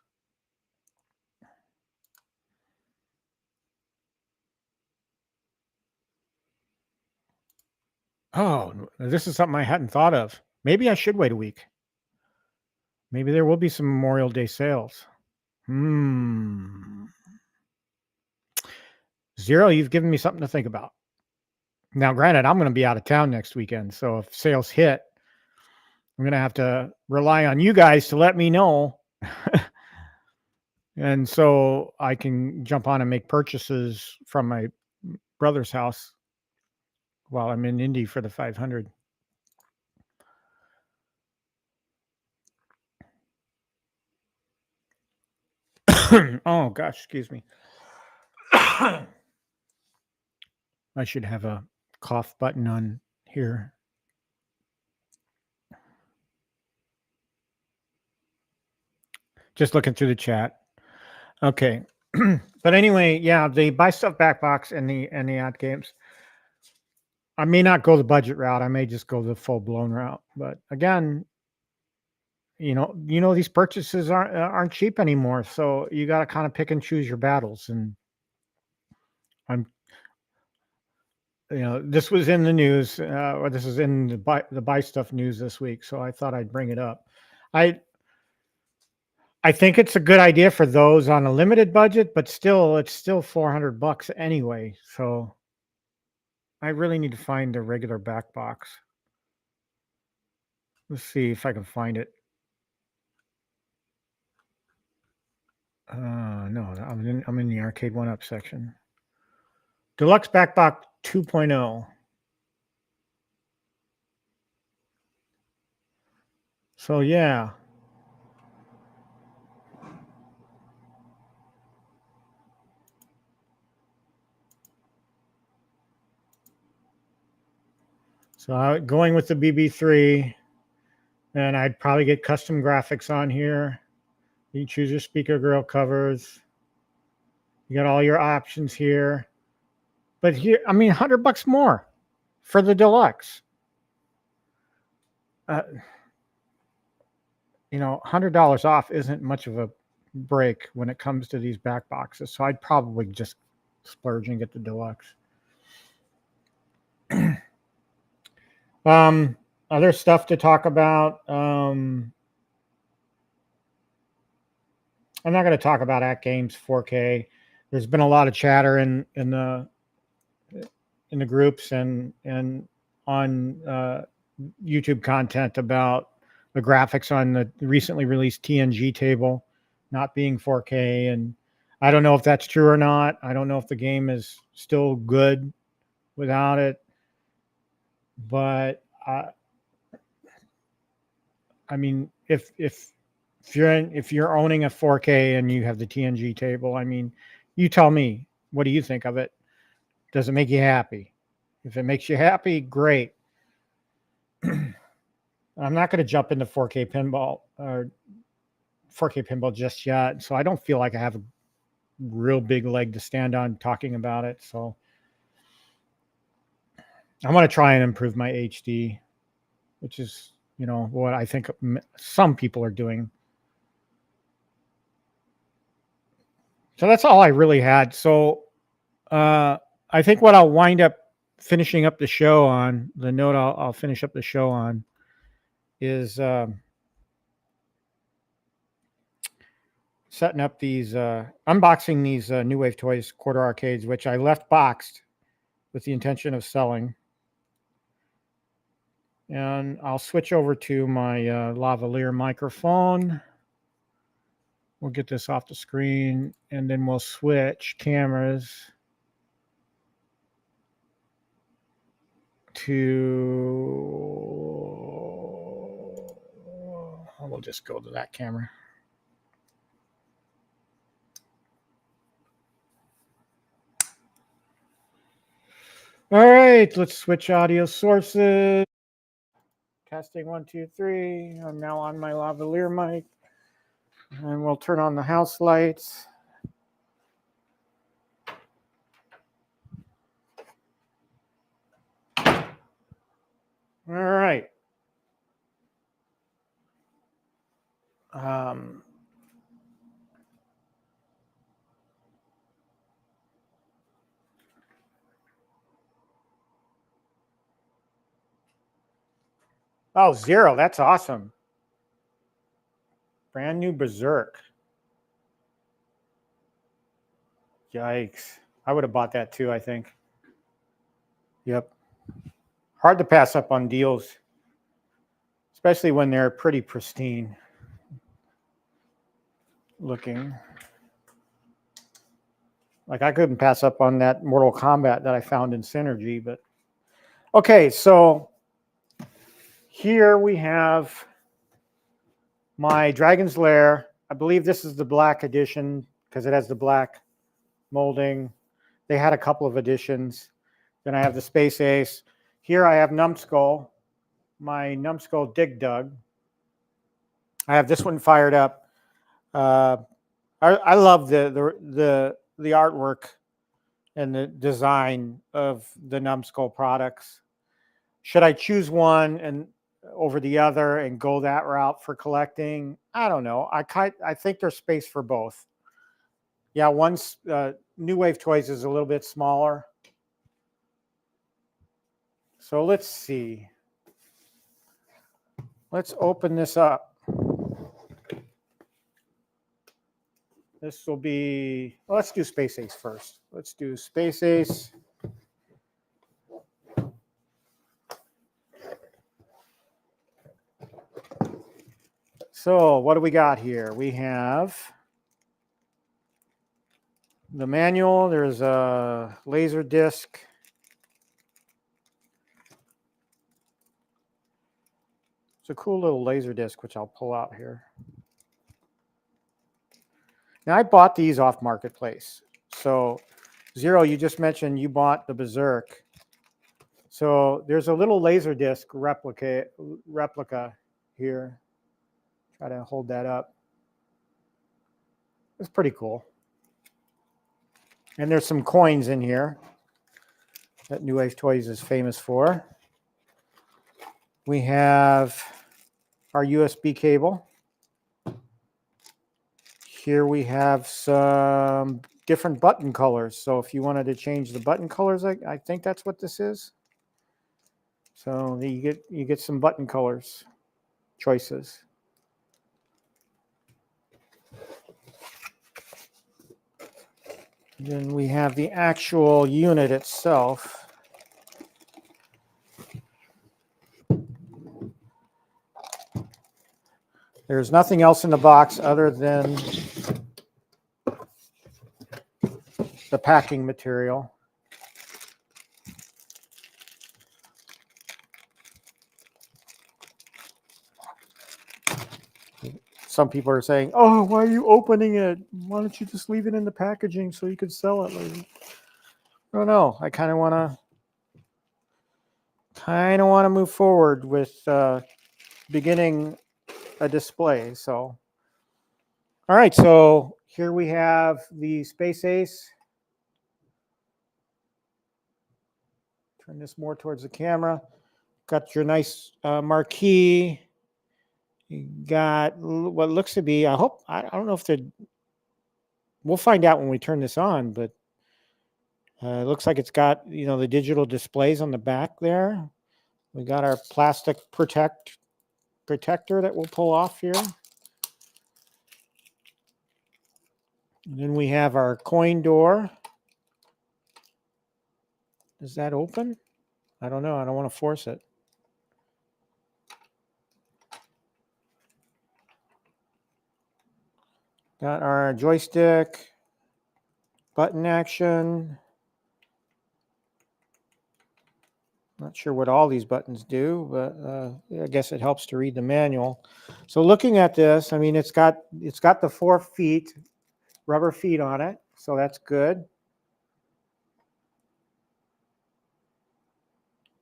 Oh, this is something I hadn't thought of. Maybe I should wait a week. Maybe there will be some Memorial Day sales. Zero, you've given me something to think about. Now, granted, I'm going to be out of town next weekend, so if sales hit, I'm going to have to rely on you guys to let me know. And so I can jump on and make purchases from my brother's house while I'm in Indy for the 500. Oh, gosh, excuse me. I should have a cough button on here. Just looking through the chat. Okay. But anyway, yeah, the buy stuff back box and the ad games. I may not go the budget route. I may just go the full blown route. But again, these purchases aren't cheap anymore. So you got to kind of pick and choose your battles. And this was in the news, or this is in the buy stuff news this week. So I thought I'd bring it up. I think it's a good idea for those on a limited budget, but still, it's still $400 anyway. So I really need to find a regular back box. Let's see if I can find it. No, I'm in the arcade 1-up section. Deluxe back box 2.0. So yeah. So going with the BB3, and I'd probably get custom graphics on here. You choose your speaker grill covers. You got all your options here. But here, I mean, $100 more for the deluxe. $100 off isn't much of a break when it comes to these back boxes. So I'd probably just splurge and get the deluxe. Other stuff to talk about. I'm not going to talk about At Games 4K. There's been a lot of chatter in the groups and on YouTube content about the graphics on the recently released TNG table not being 4K, and I don't know if that's true or not. I don't know if the game is still good without it, but I mean, if you're owning a 4K and you have the TNG table, I mean, you tell me, what do you think of it? Does it make you happy? If it makes you happy, great. I'm not going to jump into 4K pinball or 4K pinball just yet, so I don't feel like I have a real big leg to stand on talking about it. So I want to try and improve my HD, which is, what I think some people are doing. So that's all I really had. So I think what I'll wind up finishing up the show on, the note I'll finish up the show on, is setting up these, unboxing these New Wave Toys quarter arcades, which I left boxed with the intention of selling. And I'll switch over to my lavalier microphone. We'll get this off the screen, and then we'll switch cameras to, we'll just go to that camera. All right, let's switch audio sources. Testing 1, 2, 3. I'm now on my lavalier mic, and we'll turn on the house lights. All right. Oh, 0. That's awesome. Brand new Berserk. Yikes. I would have bought that too, I think. Yep. Hard to pass up on deals, especially when they're pretty pristine looking. Like I couldn't pass up on that Mortal Kombat that I found in Synergy, but okay, so here we have my Dragon's Lair. I believe this is the black edition because it has the black molding. They had a couple of editions. Then I have the Space Ace. Here I have Numskull, my Numskull Dig Dug. I have this one fired up. I love the artwork and the design of the Numskull products. Should I choose one and over the other and go that route for collecting? I don't know. I think there's space for both. Yeah, one's New Wave Toys is a little bit smaller. So let's see. Let's open this up. This will be, well, let's do Space Ace first. Let's do Space Ace. So what do we got here? We have the manual. There's a laser disc. It's a cool little laser disc, which I'll pull out here. Now I bought these off Marketplace. So 0, you just mentioned you bought the Berserk. So there's a little laser disc replica here. Try to hold that up. It's pretty cool. And there's some coins in here that New Wave Toys is famous for. We have our USB cable. Here we have some different button colors. So if you wanted to change the button colors, I think that's what this is. So you get some button colors choices. And then we have the actual unit itself. There's nothing else in the box other than the packing material. Some people are saying, oh, why are you opening it? Why don't you just leave it in the packaging so you could sell it later? I don't know. I kind of want to move forward with beginning a display. So, all right. So here we have the Space Ace. Turn this more towards the camera. Got your nice marquee. You got what looks to be, I don't know if they're, we'll find out when we turn this on, but it looks like it's got, the digital displays on the back there. We got our plastic protector that we'll pull off here. And then we have our coin door. Does that open? I don't know. I don't want to force it. Got our joystick, button action. Not sure what all these buttons do, but I guess it helps to read the manual. So looking at this, I mean, it's got the 4 feet, rubber feet on it, so that's good.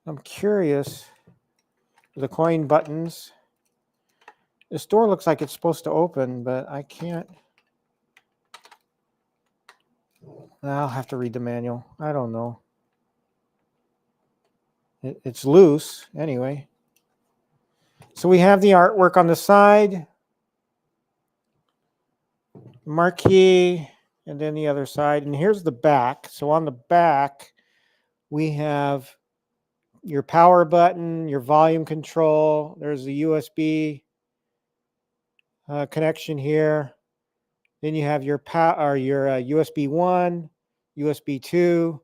I'm curious, the coin buttons. This door looks like it's supposed to open, but I can't. I'll have to read the manual. I don't know. It's loose anyway. So we have the artwork on the side, marquee, and then the other side. And here's the back. So on the back, we have your power button, your volume control. There's a USB connection here. Then you have your USB 1, USB 2,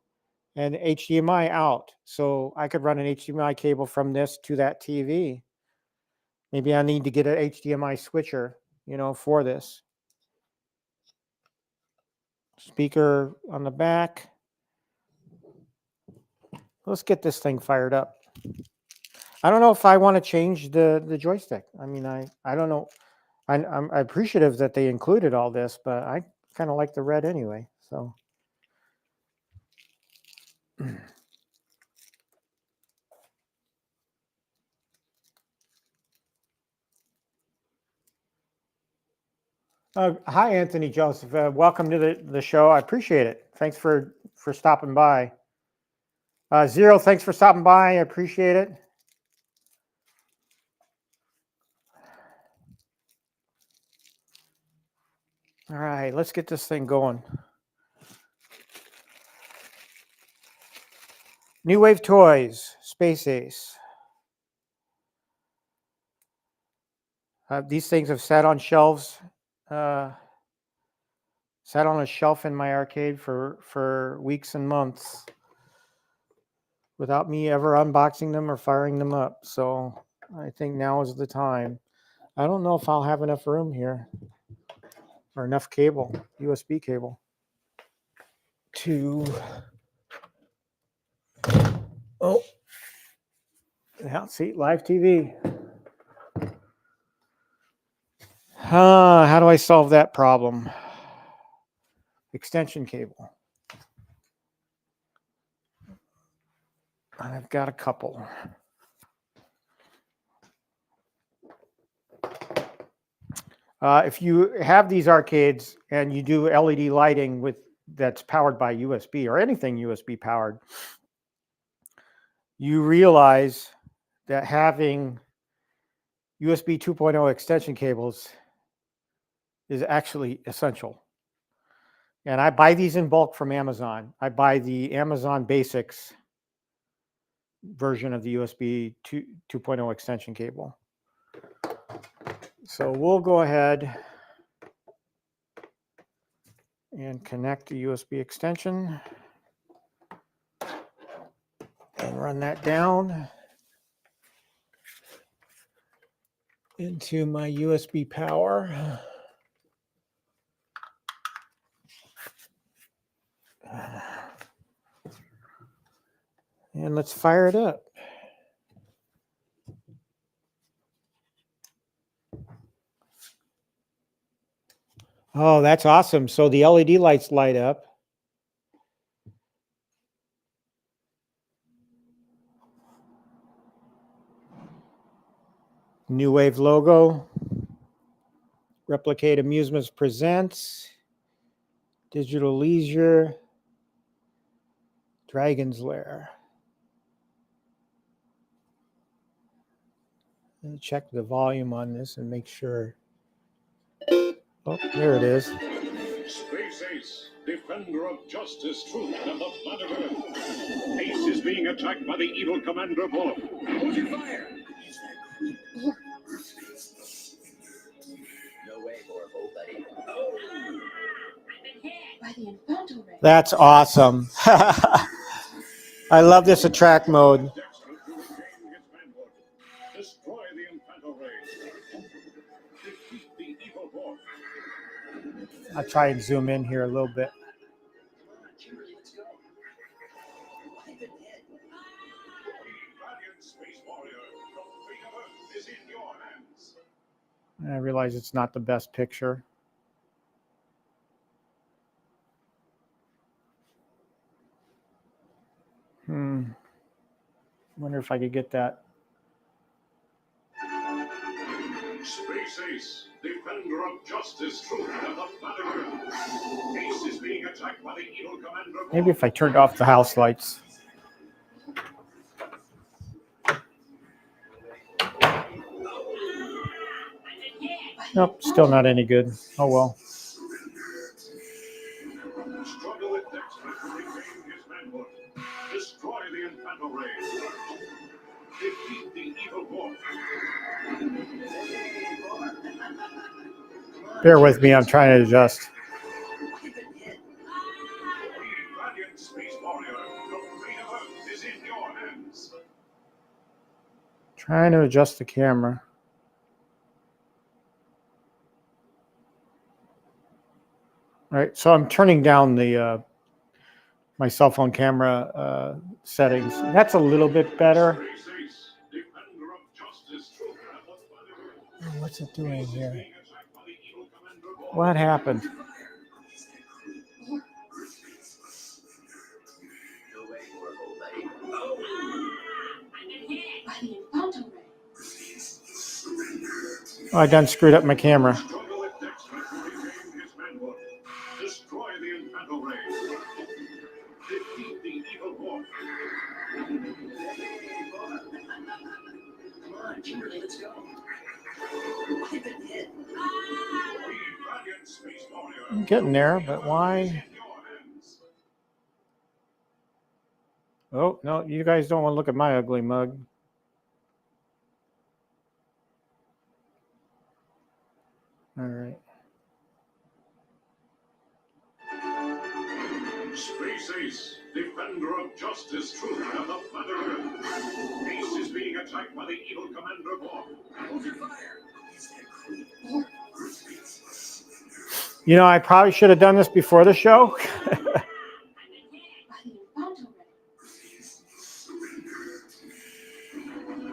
and HDMI out. So I could run an HDMI cable from this to that TV. Maybe I need to get an HDMI switcher, for this. Speaker on the back. Let's get this thing fired up. I don't know if I want to change the joystick. I mean, I don't know. I'm appreciative that they included all this, but I kind of like the red anyway. So. Hi, Anthony Joseph. Welcome to the show. I appreciate it. Thanks for stopping by. Zero, thanks for stopping by. I appreciate it. All right, let's get this thing going. New Wave Toys, Space Ace. These things have sat on shelves, sat on a shelf in my arcade for weeks and months without me ever unboxing them or firing them up. So I think now is the time. I don't know if I'll have enough room here or enough cable, USB cable, to, yeah, see, live TV. How do I solve that problem? Extension cable. I've got a couple. If you have these arcades and you do LED lighting that's powered by USB or anything USB powered, you realize that having USB 2.0 extension cables is actually essential. And I buy these in bulk from Amazon. I buy the Amazon Basics version of the USB 2.0 extension cable. So we'll go ahead and connect the USB extension and run that down into my USB power. And let's fire it up. Oh, that's awesome. So the LED lights light up. New Wave logo. Replicate Amusements presents. Digital Leisure. Dragon's Lair. Let me check the volume on this and make sure. Oh, there it is. Space Ace, defender of justice, truth, and the planet Earth. Ace is being attacked by the evil Commander Bullock. Hold your fire! No way, Orville, buddy. That's awesome. I love this attract mode. Destroy the Infanto Rays. Defeat the evil Borg. I'll try and zoom in here a little bit. I realize it's not the best picture. Wonder if I could get that. Space Ace, defender of justice, truth, and the planet Earth. Ace is being attacked by the evil Commander Bullock. Maybe if I turned off the house lights. Nope, still not any good. Oh well. Struggle with dexterity to regain his manhood. Destroy the infernal rays. Defeat the evil dwarf. Bear with me, I'm trying to adjust. The valiant space warrior, the fate of Earth is in your hands. Trying to adjust the camera. All right, so I'm turning down the my cell phone camera settings. That's a little bit better. Space Ace, defender of justice, truth, and the planet Earth. What's it doing here? Being attacked by the evil Commander Bob. What happened? Oh, I done screwed up my camera. Struggle with dexterity to regain his manhood. Destroy the infernal rays. Defeat the evil dwarf. Come on, Kimberly, let's go. I've been hit. The valiant space warrior. I'm getting there, but is why? in your hands. Oh, no, you guys don't want to look at my ugly mug. All right. Space Ace, defender of justice, truth, and the planet Earth. Ace is being attacked by the evil Commander Bob. Hold your fire. You know, I probably should have done this before the show.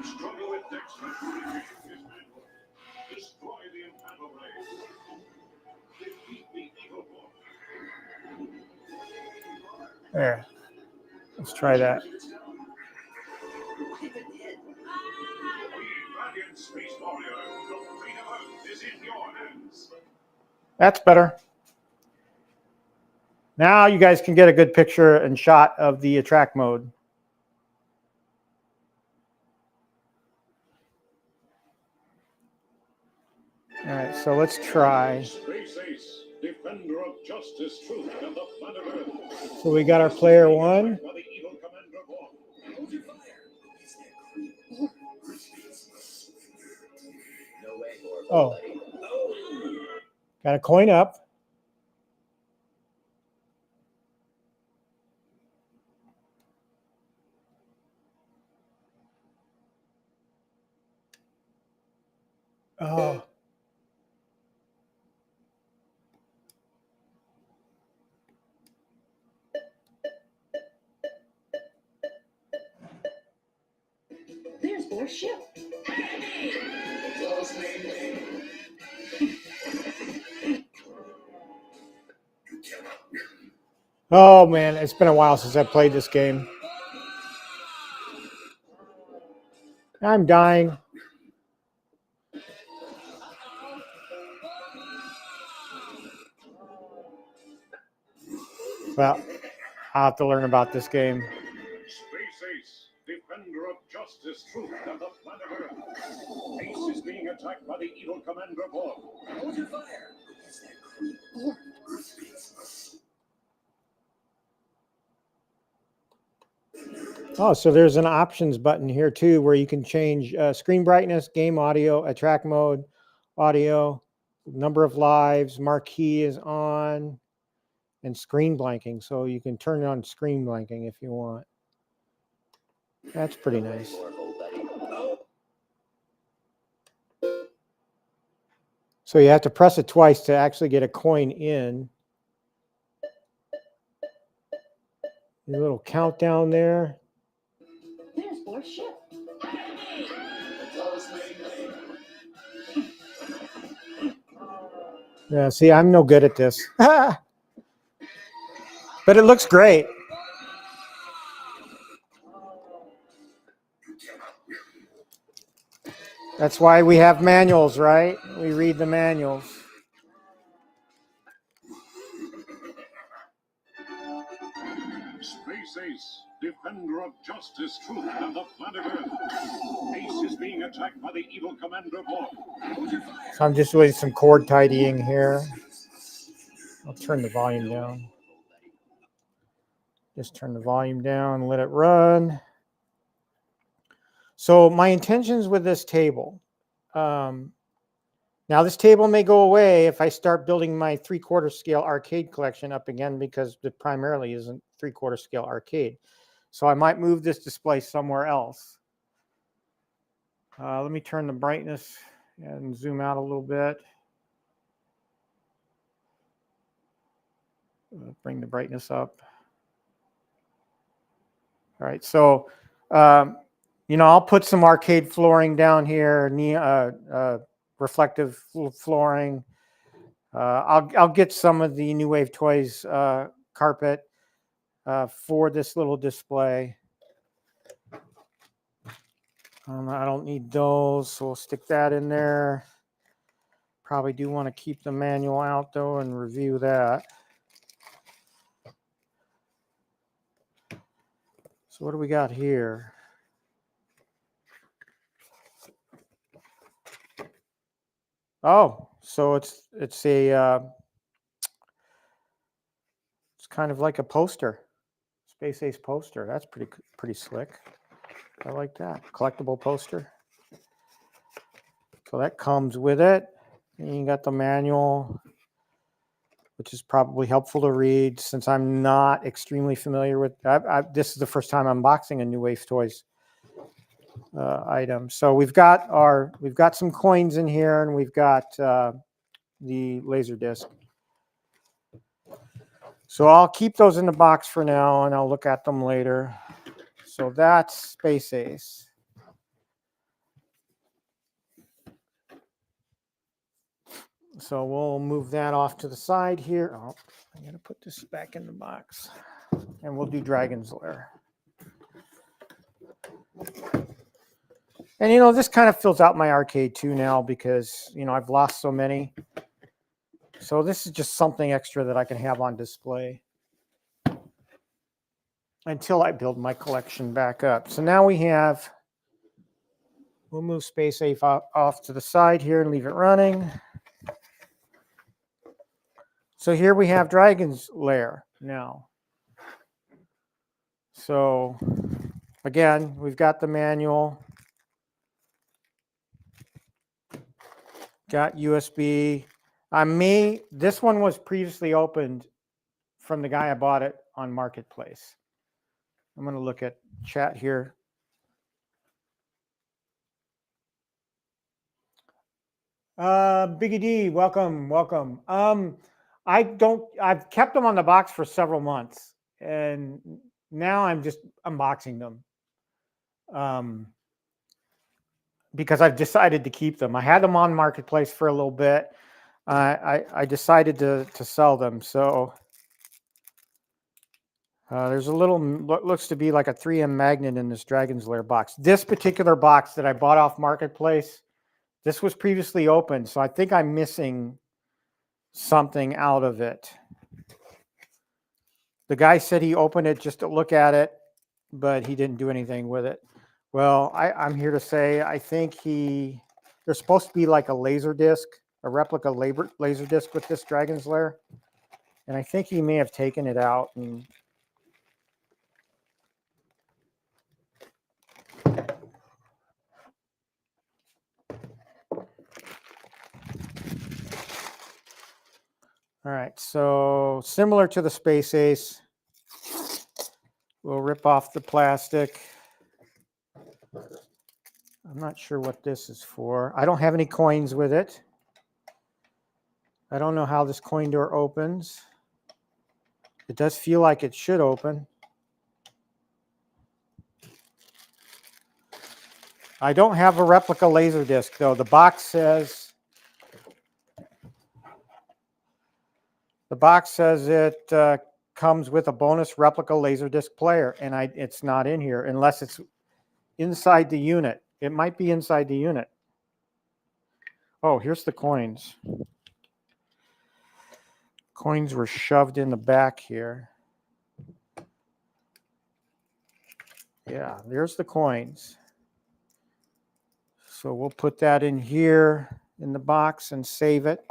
Struggle with dexterity to regain his manhood. Destroy the infernal rays. Defeat the evil dwarf. There. Let's try that. Let's go. I've been hit. The valiant space warrior, the fate of Earth is in your hands. That's better. Now you guys can get a good picture and shot of the attract mode. All right, so let's try. Space Ace, defender of justice, truth, and the planet Earth. So we got our player one. By the evil Commander Bob. Hold your fire. No way, Lord. Oh, got a coin up. Oh. There's their ship. Oh man, it's been a while since I played this game. I'm dying. Well, I'll have to learn about this game. Space Ace, defender of justice, truth, and the planet Earth. Ace is being attacked by the evil Commander Bob. Hold your fire. Oh, so there's an options button here too, where you can change screen brightness, game audio, attract mode, audio, number of lives, marquee is on, and screen blanking. So you can turn on screen blanking if you want. That's pretty nice. So you have to press it twice to actually get a coin in. The little countdown there. There's their ship. Yeah, see, I'm no good at this. But it looks great. That's why we have manuals, right? We read the manuals. Space Ace, defender of justice, truth, and the planet Earth. Ace is being attacked by the evil Commander Bob. So I'm just doing some chord tidying here. I'll turn the volume down. Just turn the volume down, let it run. So my intentions with this table, now this table may go away if I start building my 3/4 scale arcade collection up again, because it primarily isn't 3/4 scale arcade. So I might move this display somewhere else. Let me turn the brightness and zoom out a little bit. Bring the brightness up. All right, so you know, I'll put some arcade flooring down here, reflective flooring. I'll get some of the New Wave Toys carpet for this little display. I don't need those, so we'll stick that in there. Probably do want to keep the manual out though and review that. So what do we got here? Oh, so it's kind of like a poster, Space Ace poster. That's pretty slick. I like that collectible poster. So that comes with it. And you got the manual, which is probably helpful to read since I'm not extremely familiar with. This is the first time I'm unboxing a New Wave Toys item. So we've got some coins in here, and we've got the laser disc. So I'll keep those in the box for now, and I'll look at them later. So that's Space Ace. So we'll move that off to the side here. Oh, I'm going to put this back in the box. And we'll do Dragon's Lair. And, you know, this kind of fills out my arcade too now because, you know, I've lost so many. So this is just something extra that I can have on display until I build my collection back up. So now we'll move Space Ace off to the side here and leave it running. So here we have Dragon's Lair now. So again, we've got the manual, got USB. This one was previously opened from the guy I bought it on Marketplace. I'm going to look at chat here. Biggie D, welcome. I've kept them on the box for several months, and now I'm just unboxing them because I've decided to keep them. I had them on Marketplace for a little bit. I decided to sell them. So there's a little, looks to be like a 3M magnet in this Dragon's Lair box. This particular box that I bought off Marketplace, this was previously opened, so I think I'm missing something out of it. The guy said he opened it just to look at it, but he didn't do anything with it. Well, I'm here to say I think there's supposed to be like a laser disc, a replica laser disc with this Dragon's Lair, and I think he may have taken it out and all right, so similar to the Space Ace, we'll rip off the plastic. I'm not sure what this is for. I don't have any coins with it. I don't know how this coin door opens. It does feel like it should open. I don't have a replica laser disc though. The box says it comes with a bonus replica Laserdisc player, and it's not in here unless it's inside the unit. It might be inside the unit. Oh, here's the coins. Coins were shoved in the back here. Yeah, there's the coins. So we'll put that in here in the box and save it.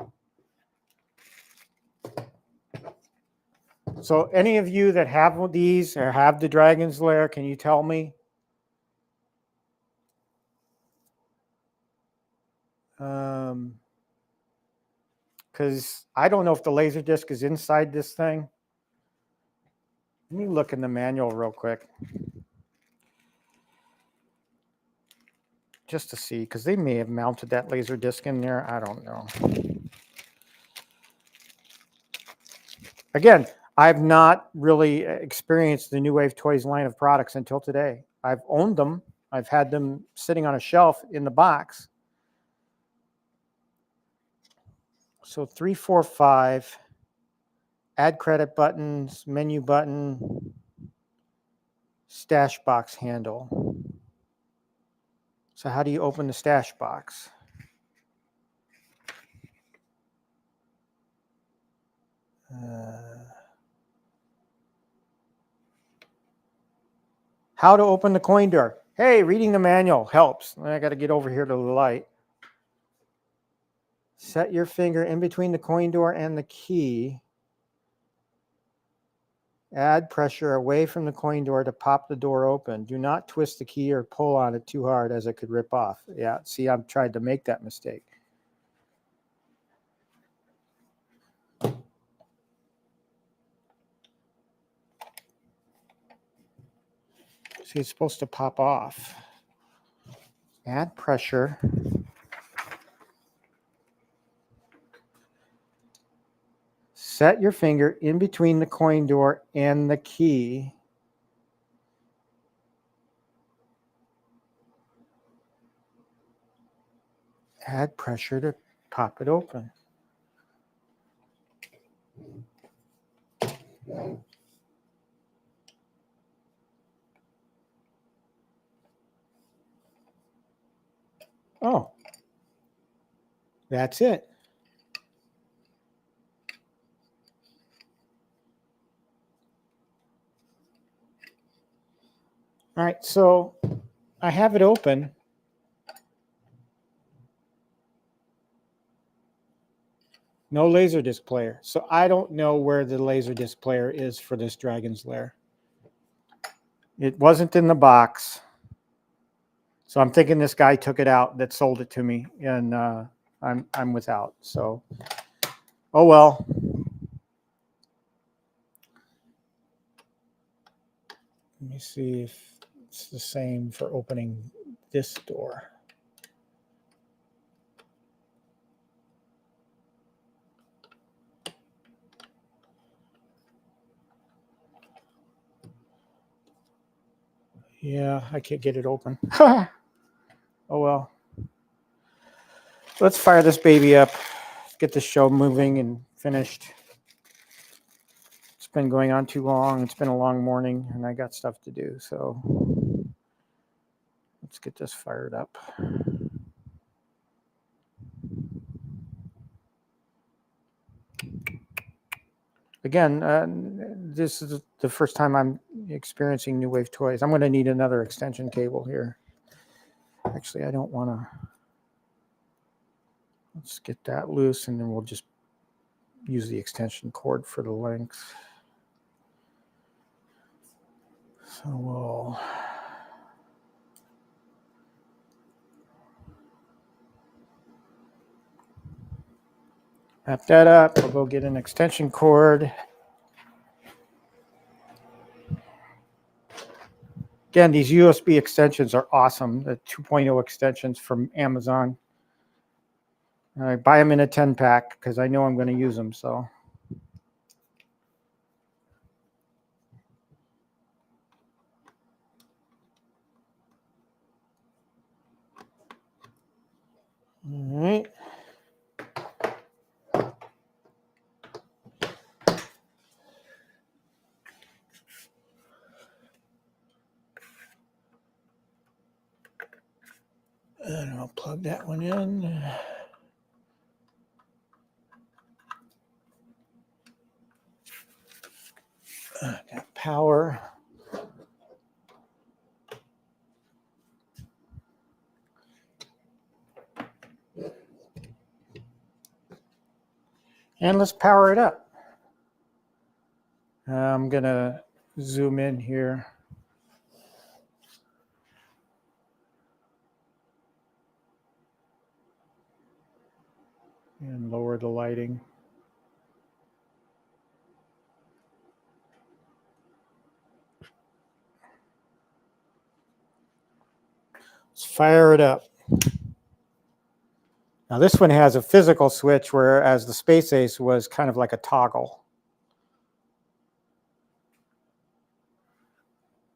So any of you that have these or have the Dragon's Lair, can you tell me? Because I don't know if the laser disc is inside this thing. Let me look in the manual real quick. Just to see, because they may have mounted that laser disc in there. I don't know. Again, I've not really experienced the New Wave Toys line of products until today. I've owned them. I've had them sitting on a shelf in the box. So 3, 4, 5, add credit buttons, menu button, stash box handle. So how do you open the stash box? How to open the coin door. Hey, reading the manual helps. I got to get over here to the light. Set your finger in between the coin door and the key. Add pressure away from the coin door to pop the door open. Do not twist the key or pull on it too hard as it could rip off. Yeah, see, I've tried to make that mistake. See, it's supposed to pop off. Add pressure. Set your finger in between the coin door and the key. Add pressure to pop it open. Oh, that's it. All right, so I have it open. No laser disc player. So I don't know where the laser disc player is for this Dragon's Lair. It wasn't in the box. So I'm thinking this guy took it out that sold it to me, and I'm without. So, oh well. Let me see if it's the same for opening this door. Yeah, I can't get it open. Oh well. Let's fire this baby up, get the show moving and finished. It's been going on too long. It's been a long morning and I got stuff to do. So let's get this fired up. Again, this is the first time I'm experiencing New Wave Toys. I'm going to need another extension cable here. Actually, I don't want to. Let's get that loose and then we'll just use the extension cord for the length. So we'll wrap that up. We'll go get an extension cord. Again, these USB extensions are awesome. The 2.0 extensions from Amazon. I buy them in a 10-pack because I know I'm going to use them. So. All right. And I'll plug that one in. Got power. And let's power it up. I'm going to zoom in here. And lower the lighting. Let's fire it up. Now this one has a physical switch, whereas the Space Ace was kind of like a toggle.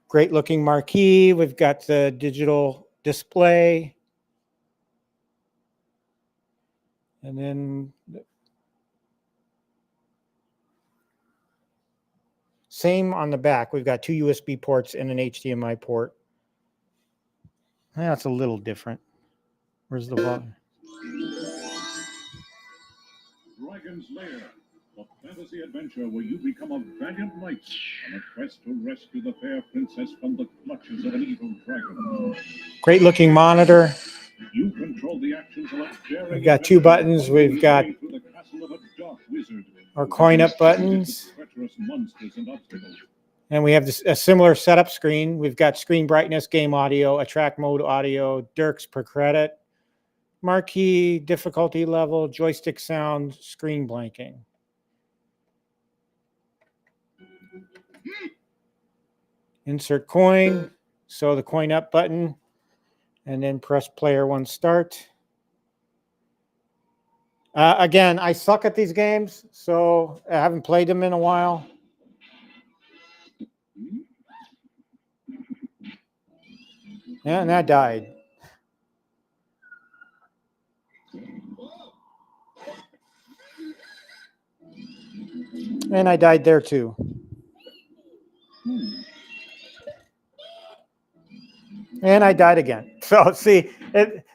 Great looking marquee. We've got the digital display. And then same on the back. We've got 2 USB ports and an HDMI port. That's a little different. Where's the volume? Dragon's Lair, a fantasy adventure where you become a valiant knight on a quest to rescue the fair princess from the clutches of an evil dragon. Great looking monitor. You control the actions of a daring We've got 2 buttons. We've got through the castle of a dark wizard. our coin up buttons. Treacherous monsters and obstacles. And we have this, a similar setup screen. We've got screen brightness, game audio, attract mode audio, Dirks per credit, marquee, difficulty level, joystick sound, screen blanking. Insert coin. So the coin up button, and then press player 1 start. Again, I suck at these games, so I haven't played them in a while. Yeah, and that died. And I died there too. And I died again. So see,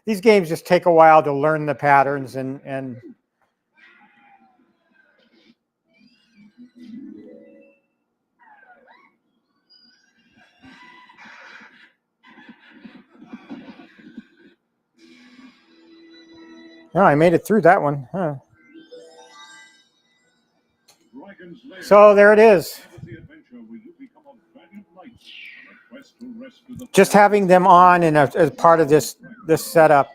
these games just take a while to learn the patterns and oh, I made it through that one. Huh. So there it is. Just having them on and as part of this setup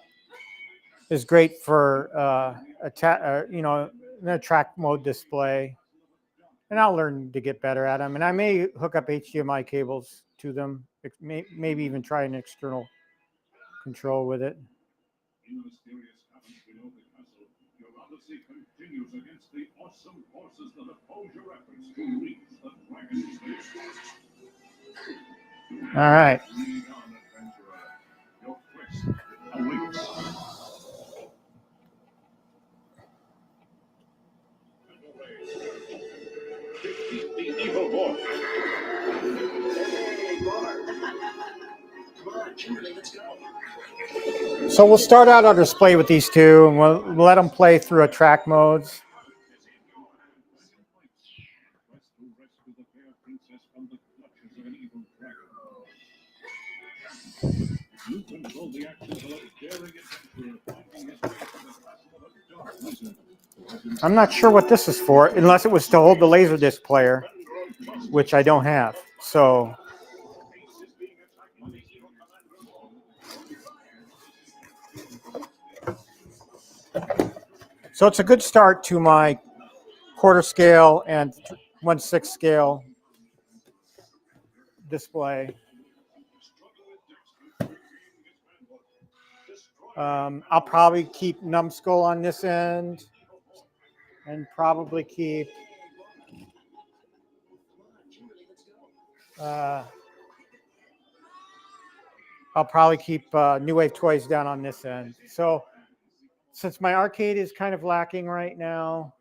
is great for an attract mode display. And I'll learn to get better at them. And I may hook up HDMI cables to them. Maybe even try an external control with it. In the mysterious caverns below the castle, your odyssey continues against the awesome forces that oppose your efforts to reach the dragon's lair. All right. Lead on, adventurer. Your quest awaits. Defeat the evil boy. Hey, Bart. Come on, Kimberly, let's go. So we'll start out our display with these 2, and we'll let them play through attract modes. You control the actions of a daring adventurer finding his way to the castle of a dark wizard. I'm not sure what this is for, unless it was to hold the Laserdisc player, which I don't have. So it's a good start to my quarter scale and 1/6 scale display. I'll probably keep Numskull on this end, and probably keep New Wave Toys down on this end. So since my arcade is kind of lacking right now,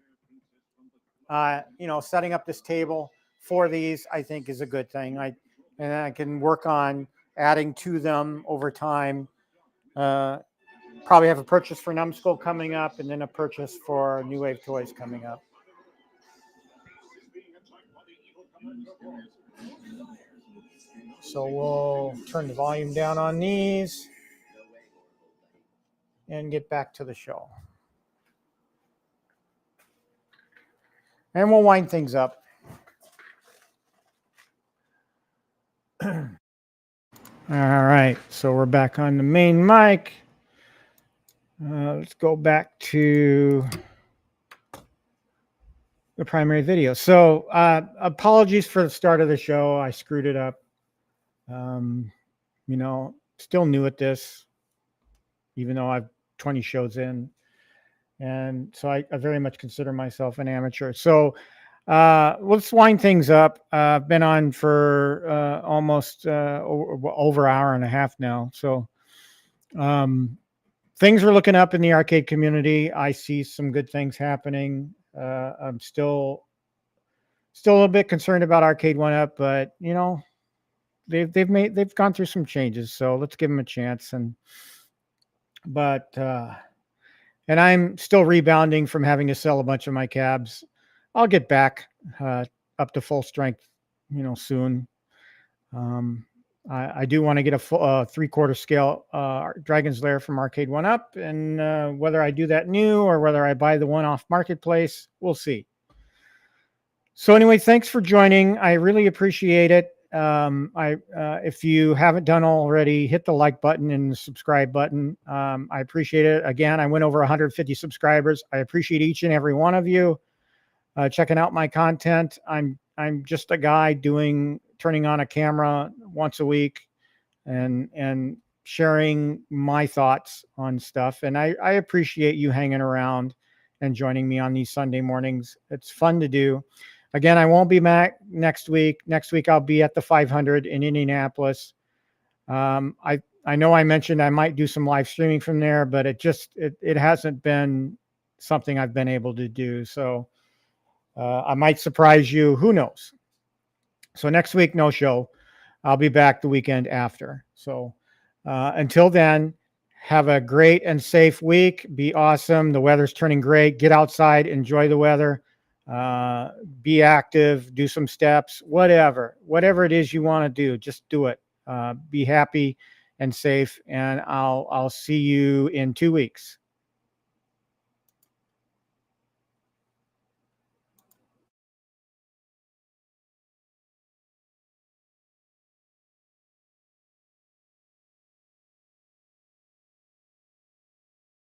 setting up this table for these, I think, is a good thing. I can work on adding to them over time. Probably have a purchase for Numskull coming up, and then a purchase for New Wave Toys coming up. So we'll turn the volume down on these and get back to the show. And we'll wind things up. All right, so we're back on the main mic. Let's go back to the primary video. So apologies for the start of the show. I screwed it up. Still new at this, even though I've 20 shows in. And so I very much consider myself an amateur. So let's wind things up. I've been on for almost over an hour and a half now. So things are looking up in the arcade community. I see some good things happening. I'm still a little bit concerned about Arcade 1-Up, but they've gone through some changes. So let's give them a chance. And I'm still rebounding from having to sell a bunch of my cabs. I'll get back up to full strength, soon. I do want to get a full 3/4 scale Dragon's Lair from Arcade 1-Up, and whether I do that new or whether I buy the one off Marketplace, we'll see. So anyway, thanks for joining. I really appreciate it. If you haven't done already, hit the like button and the subscribe button. I appreciate it. Again, I went over 150 subscribers. I appreciate each and every one of you checking out my content. I'm just a guy turning on a camera once a week and sharing my thoughts on stuff. And I appreciate you hanging around and joining me on these Sunday mornings. It's fun to do. Again, I won't be back next week. Next week, I'll be at the 500 in Indianapolis. I know I mentioned I might do some live streaming from there, but it hasn't been something I've been able to do. So I might surprise you. Who knows? So next week, no show. I'll be back the weekend after. So until then, have a great and safe week. Be awesome. The weather's turning great. Get outside, enjoy the weather. Be active, do some steps, whatever it is you want to do, just do it. Be happy and safe. And I'll see you in 2 weeks.